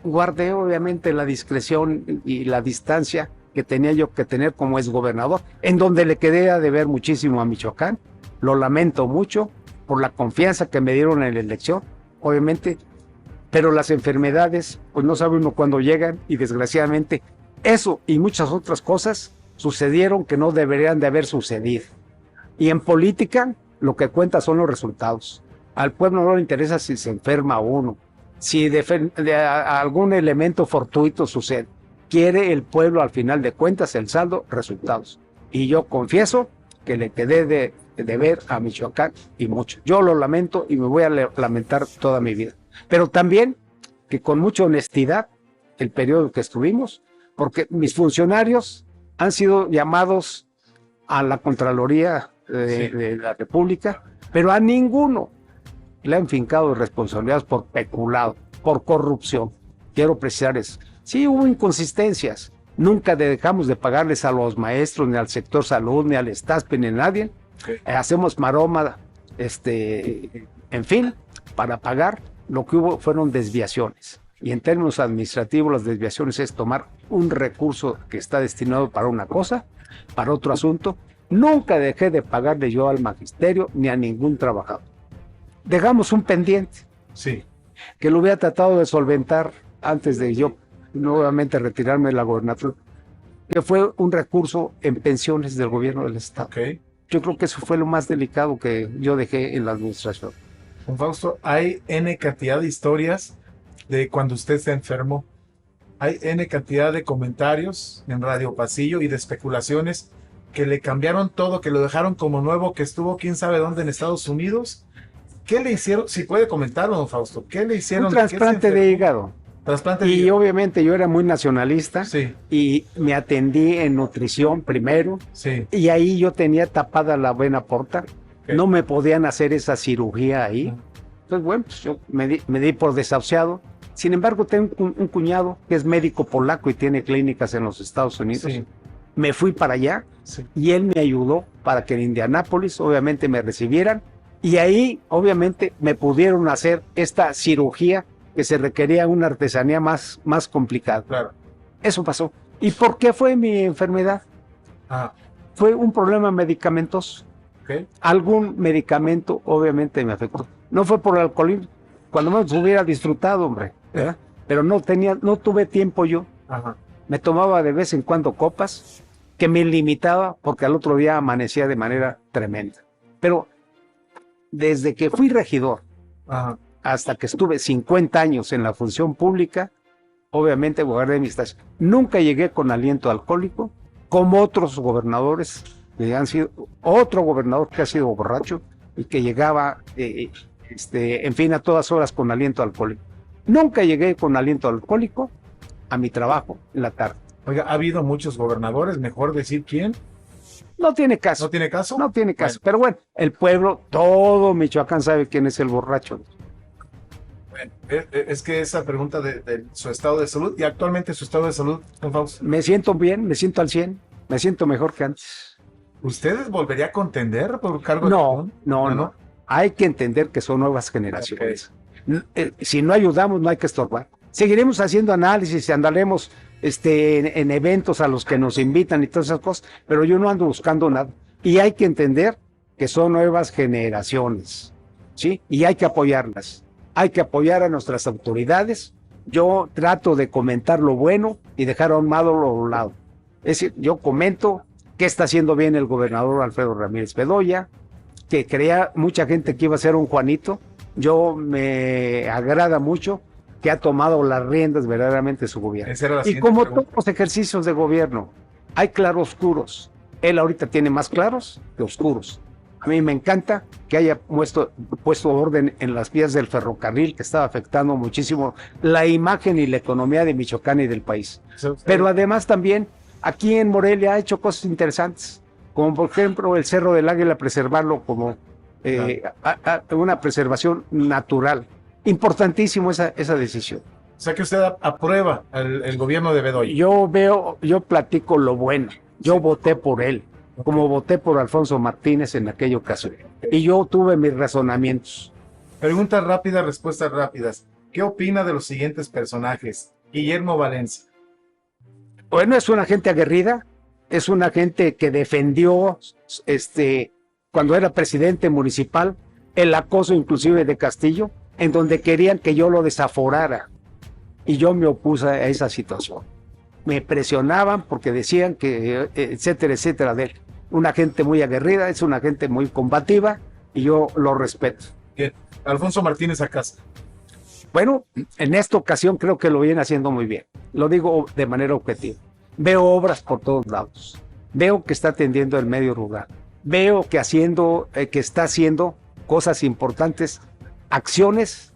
Guardé, obviamente, la discreción y la distancia que tenía yo que tener como exgobernador, en donde le quedé a deber muchísimo a Michoacán. Lo lamento mucho por la confianza que me dieron en la elección, obviamente. Pero las enfermedades, pues no sabe uno cuándo llegan, y desgraciadamente eso y muchas otras cosas sucedieron que no deberían de haber sucedido. Y en política lo que cuenta son los resultados. Al pueblo no le interesa si se enferma uno, si algún elemento fortuito sucede. Quiere el pueblo al final de cuentas el saldo, resultados. Y yo confieso que le quedé de deber a Michoacán y mucho. Yo lo lamento y me voy a lamentar toda mi vida. Pero también que con mucha honestidad el periodo que estuvimos, porque mis funcionarios han sido llamados a la Contraloría de la República, pero a ninguno le han fincado responsabilidades por peculado, por corrupción. Quiero precisar eso. Sí, hubo inconsistencias. Nunca dejamos de pagarles a los maestros, ni al sector salud, ni al STASPE, ni a nadie. Okay. Hacemos maroma, en fin, para pagar. Lo que hubo fueron desviaciones. Y en términos administrativos, las desviaciones es tomar un recurso que está destinado para una cosa, para otro asunto. Nunca dejé de pagarle yo al magisterio ni a ningún trabajador. Dejamos un pendiente, que lo hubiera tratado de solventar antes de yo nuevamente retirarme de la gobernatura, que fue un recurso en pensiones del gobierno del Estado. Okay. Yo creo que eso fue lo más delicado que yo dejé en la administración. Juan Fausto, hay N cantidad de historias de cuando usted se enfermó. Hay N cantidad de comentarios en Radio Pasillo y de especulaciones que le cambiaron todo, que lo dejaron como nuevo, que estuvo quién sabe dónde en Estados Unidos. ¿Qué le hicieron? Si puede comentarlo, don Fausto. ¿Qué le hicieron? Un trasplante de hígado. Trasplante de hígado. Y obviamente yo era muy nacionalista. Sí. Y me atendí en nutrición primero. Sí. Y ahí yo tenía tapada la vena porta. Okay. No me podían hacer esa cirugía ahí. Entonces, bueno, pues yo me di por desahuciado. Sin embargo, tengo un cuñado que es médico polaco y tiene clínicas en los Estados Unidos. Sí. Me fui para allá y él me ayudó para que en Indianápolis obviamente me recibieran. Y ahí, obviamente, me pudieron hacer esta cirugía que se requería una artesanía más complicada. Claro. Eso pasó. ¿Y por qué fue mi enfermedad? Fue un problema medicamentoso. Okay. Algún medicamento obviamente me afectó. No fue por el alcoholismo. Cuando menos hubiera disfrutado, hombre, ¿verdad? Pero no tuve tiempo yo. Ajá. Me tomaba de vez en cuando copas que me limitaba porque al otro día amanecía de manera tremenda. Pero desde que fui regidor hasta que estuve 50 años en la función pública, obviamente guardé mi distancia. Nunca llegué con aliento alcohólico, como otros gobernadores que han sido, otro gobernador que ha sido borracho y que llegaba, en fin, a todas horas con aliento alcohólico. Nunca llegué con aliento alcohólico a mi trabajo en la tarde. Oiga, ha habido muchos gobernadores, mejor decir quién. No tiene caso. ¿No tiene caso? No tiene caso. Bueno. Pero bueno, el pueblo, todo Michoacán sabe quién es el borracho. Bueno, es que esa pregunta de su estado de salud, y actualmente su estado de salud, don Fausto. Me siento bien, me siento al 100, me siento mejor que antes. ¿Usted volvería a contender por cargo de... No. Hay que entender que son nuevas generaciones. Okay. Si no ayudamos, no hay que estorbar. Seguiremos haciendo análisis y andaremos en eventos a los que nos invitan y todas esas cosas, pero yo no ando buscando nada. Y hay que entender que son nuevas generaciones, ¿sí? Y hay que apoyarlas. Hay que apoyar a nuestras autoridades. Yo trato de comentar lo bueno y dejar a un lado. Es decir, yo comento qué está haciendo bien el gobernador Alfredo Ramírez Bedoya, que creía mucha gente que iba a ser un Juanito. Yo me agrada mucho que ha tomado las riendas verdaderamente de su gobierno. Y como todos los ejercicios de gobierno, hay claroscuros. Él ahorita tiene más claros que oscuros. A mí me encanta que haya puesto orden en las vías del ferrocarril, que estaba afectando muchísimo la imagen y la economía de Michoacán y del país. Pero además también, aquí en Morelia ha hecho cosas interesantes, como por ejemplo el Cerro del Águila, preservarlo como una preservación natural. Importantísimo esa decisión. O sea que usted aprueba el gobierno de Bedoya. Yo platico lo bueno. Yo voté por él, como voté por Alfonso Martínez en aquella ocasión. Y yo tuve mis razonamientos. Preguntas rápidas, respuestas rápidas. ¿Qué opina de los siguientes personajes? Guillermo Valencia. Bueno, es una gente aguerrida, es una gente que defendió, cuando era presidente municipal, el acoso inclusive de Castillo, en donde querían que yo lo desaforara. Y yo me opuse a esa situación. Me presionaban porque decían que, etcétera, etcétera, de él. Una gente muy aguerrida, es una gente muy combativa, y yo lo respeto. Bien. Alfonso Martínez Acasa. Bueno, en esta ocasión creo que lo viene haciendo muy bien. Lo digo de manera objetiva. Veo obras por todos lados. Veo que está atendiendo el medio rural. Veo que está haciendo cosas importantes, acciones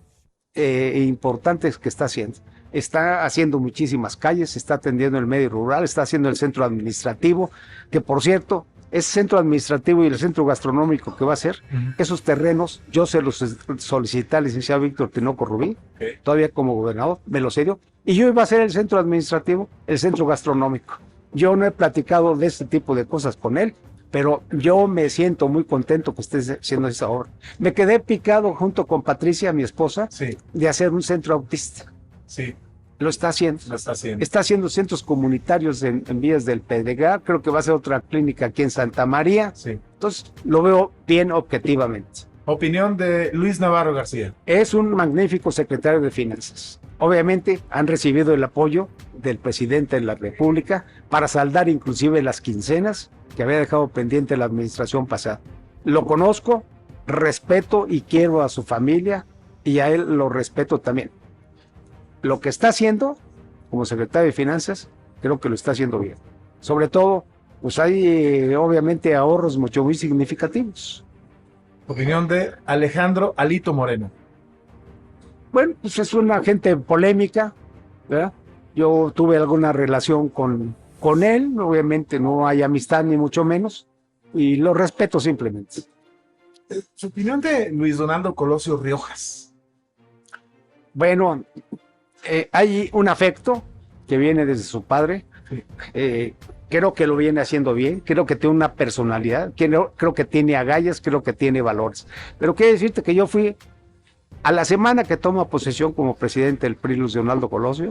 importantes que está haciendo. Está haciendo muchísimas calles, está atendiendo el medio rural, está haciendo el centro administrativo, que por cierto, ese centro administrativo y el centro gastronómico que va a hacer, esos terrenos, yo se los solicité al licenciado Víctor Tinoco Rubí, todavía como gobernador, me los cedió, y yo iba a hacer el centro administrativo, el centro gastronómico. Yo no he platicado de este tipo de cosas con él, pero yo me siento muy contento que esté haciendo esa obra. Me quedé picado junto con Patricia, mi esposa, de hacer un centro autista. Sí. Lo está haciendo. Está haciendo centros comunitarios en vías del Pedregal. Creo que va a ser otra clínica aquí en Santa María. Sí. Entonces, lo veo bien objetivamente. Opinión de Luis Navarro García. Es un magnífico secretario de Finanzas. Obviamente, han recibido el apoyo del presidente de la República para saldar inclusive las quincenas que había dejado pendiente la administración pasada. Lo conozco, respeto y quiero a su familia, y a él lo respeto también. Lo que está haciendo como secretario de Finanzas, creo que lo está haciendo bien. Sobre todo, pues hay obviamente ahorros muy significativos. Opinión de Alejandro Alito Moreno. Bueno, pues es una gente polémica, ¿verdad? Yo tuve alguna relación con él, obviamente no hay amistad ni mucho menos, y lo respeto simplemente. Su opinión de Luis Donaldo Colosio Riojas. Bueno, hay un afecto que viene desde su padre. Creo que lo viene haciendo bien, creo que tiene una personalidad, creo que tiene agallas, creo que tiene valores. Pero quiero decirte que yo fui, a la semana que toma posesión como presidente del PRI, Luis Donaldo Colosio,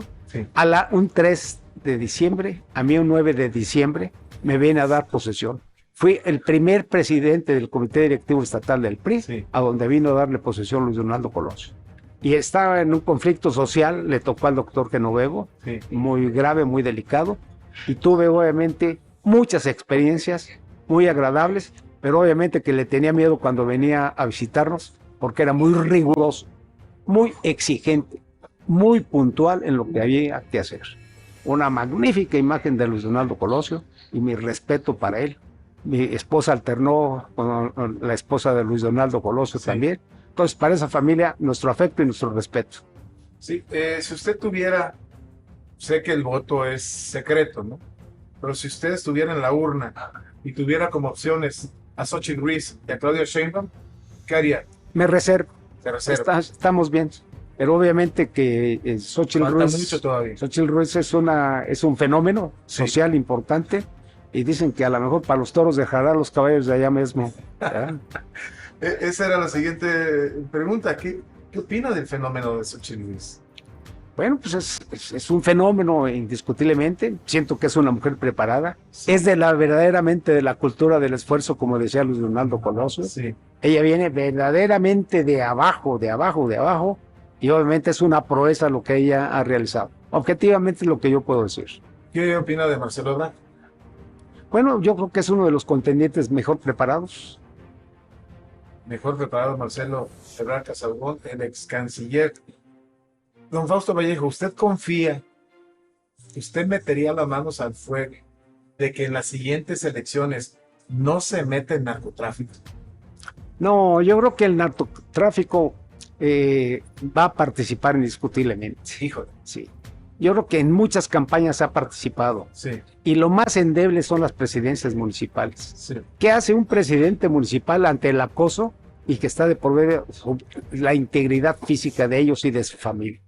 un 3 de diciembre, a mí un 9 de diciembre, me viene a dar posesión. Fui el primer presidente del Comité Directivo Estatal del PRI, sí, a donde vino a darle posesión Luis Donaldo Colosio. Y estaba en un conflicto social, le tocó al doctor Genovevo, sí, muy grave, muy delicado, y tuve obviamente muchas experiencias muy agradables, pero obviamente que le tenía miedo cuando venía a visitarnos, porque era muy riguroso, muy exigente, muy puntual en lo que había que hacer. Una magnífica imagen de Luis Donaldo Colosio y mi respeto para él. Mi esposa alternó con la esposa de Luis Donaldo Colosio, sí, también. Entonces, para esa familia, nuestro afecto y nuestro respeto. Sí, si usted tuviera, sé que el voto es secreto, ¿no? Pero si usted estuviera en la urna y tuviera como opciones a Xochitl Gálvez y a Claudia Sheinbaum, ¿qué haría? Me reservo. Se reserva. Estamos bien. Pero obviamente que Xochitl Gálvez es un fenómeno, sí, social importante, y dicen que a lo mejor para los toros dejará los caballos de allá mismo. Esa era la siguiente pregunta. ¿Qué opina del fenómeno de Xochitl Gálvez? Bueno, pues es un fenómeno indiscutiblemente. Siento que es una mujer preparada. Sí. Es verdaderamente de la cultura del esfuerzo, como decía Luis Donaldo Colosio. Sí. Ella viene verdaderamente de abajo, y obviamente es una proeza lo que ella ha realizado. Objetivamente es lo que yo puedo decir. ¿Qué opina de Marcelo Ebrard? Bueno, yo creo que es uno de los contendientes mejor preparados. Mejor preparado Marcelo Ebrard Casaubon, el ex canciller. Don Fausto Vallejo, ¿usted confía, usted metería las manos al fuego de que en las siguientes elecciones no se mete el narcotráfico? No, yo creo que el narcotráfico va a participar indiscutiblemente. Híjole. Sí. Yo creo que en muchas campañas ha participado. Sí. Y lo más endeble son las presidencias municipales. Sí. ¿Qué hace un presidente municipal ante el acoso y que está de por medio la integridad física de ellos y de su familia?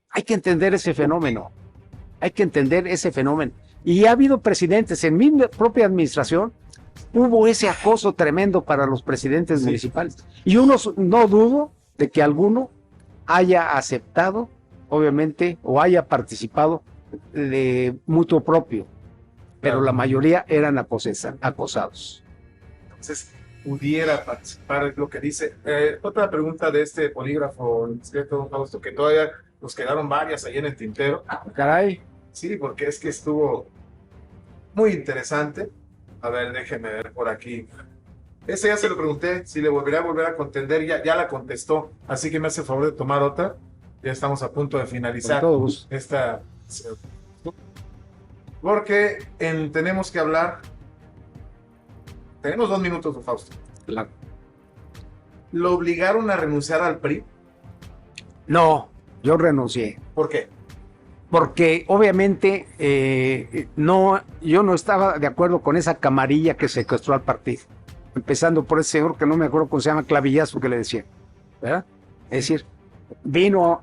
Hay que entender ese fenómeno. Y ha habido presidentes, en mi propia administración, hubo ese acoso tremendo para los presidentes, sí, municipales. Y no dudo de que alguno haya aceptado, obviamente, o haya participado de mutuo propio, pero la mayoría eran acosados. Entonces, pudiera participar lo que dice. Otra pregunta de este polígrafo discreto, Fausto, que todavía nos quedaron varias ahí en el tintero. Caray. Sí, porque es que estuvo muy interesante. A ver, déjeme ver por aquí. Ese ya se lo pregunté, si le volvería a volver a contender, ya la contestó, así que me hace el favor de tomar otra. Ya estamos a punto de finalizar esta. Porque tenemos que hablar. Tenemos 2 minutos, don Fausto. Claro. ¿Lo obligaron a renunciar al PRI? No, yo renuncié. ¿Por qué? Porque obviamente yo no estaba de acuerdo con esa camarilla que secuestró al partido. Empezando por ese señor que no me acuerdo cómo se llama, Clavillazo, que le decía, ¿verdad? Es decir, vino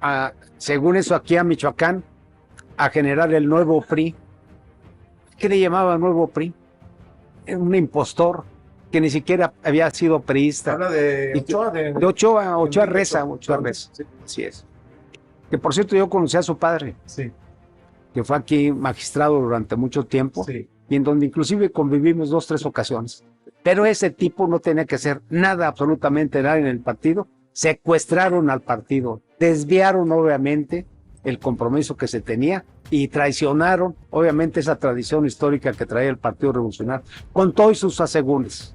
según eso aquí a Michoacán a generar el nuevo PRI. ¿Qué le llamaba nuevo PRI? Un impostor que ni siquiera había sido priista. Habla de Ochoa. De Ochoa Reza. Sí. Así es. Que por cierto yo conocí a su padre, sí, que fue aquí magistrado durante mucho tiempo, sí, y en donde inclusive convivimos 2, 3 ocasiones. Pero ese tipo no tenía que hacer nada, absolutamente nada en el partido. Secuestraron al partido, desviaron obviamente el compromiso que se tenía y traicionaron obviamente esa tradición histórica que traía el Partido Revolucionario, con todos sus asegúnes,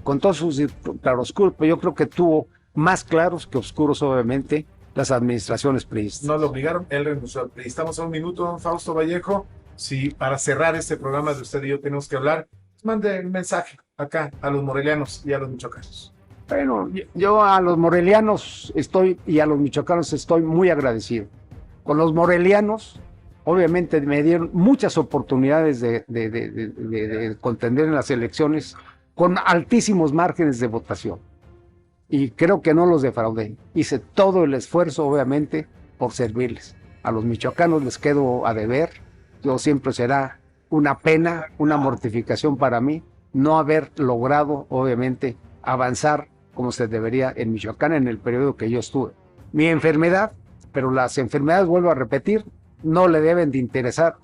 con todos sus claroscuros, pero yo creo que tuvo más claros que oscuros obviamente las administraciones priistas. No lo obligaron, él renunció al PRI. Estamos a 1 minuto, don Fausto Vallejo. Si para cerrar este programa de usted y yo tenemos que hablar, mande un mensaje acá a los morelianos y a los michoacanos. Bueno, yo a los morelianos y a los michoacanos estoy muy agradecido. Con los morelianos, obviamente me dieron muchas oportunidades de contender en las elecciones con altísimos márgenes de votación. Y creo que no los defraudé. Hice todo el esfuerzo, obviamente, por servirles. A los michoacanos les quedo a deber. Yo siempre será una pena, una mortificación para mí no haber logrado, obviamente, avanzar como se debería en Michoacán en el periodo que yo estuve. Mi enfermedad, pero las enfermedades, vuelvo a repetir, no le deben de interesar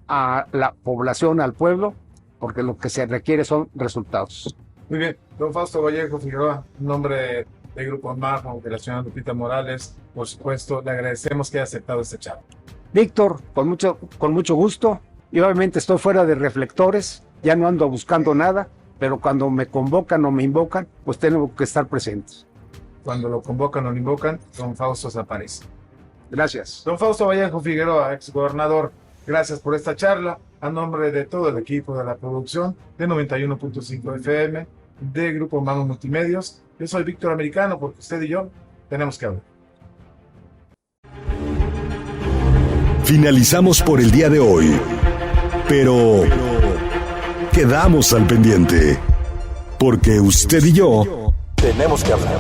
a la población, al pueblo, porque lo que se requiere son resultados. Muy bien, don Fausto Vallejo Figueroa, en nombre del Grupo Mármol, de la señora Lupita Morales, por supuesto, le agradecemos que haya aceptado este chat. Víctor, con mucho gusto, y obviamente estoy fuera de reflectores, ya no ando buscando nada, pero cuando me convocan o me invocan, pues tengo que estar presentes. Cuando lo convocan o lo invocan, don Fausto se aparece. Gracias. Don Fausto Vallejo Figueroa, exgobernador, gracias por esta charla. A nombre de todo el equipo de la producción de 91.5 FM, de Grupo Mármol Multimedios, yo soy Víctor Americano, porque usted y yo tenemos que hablar. Finalizamos por el día de hoy, pero quedamos al pendiente, porque usted y yo tenemos que hablar.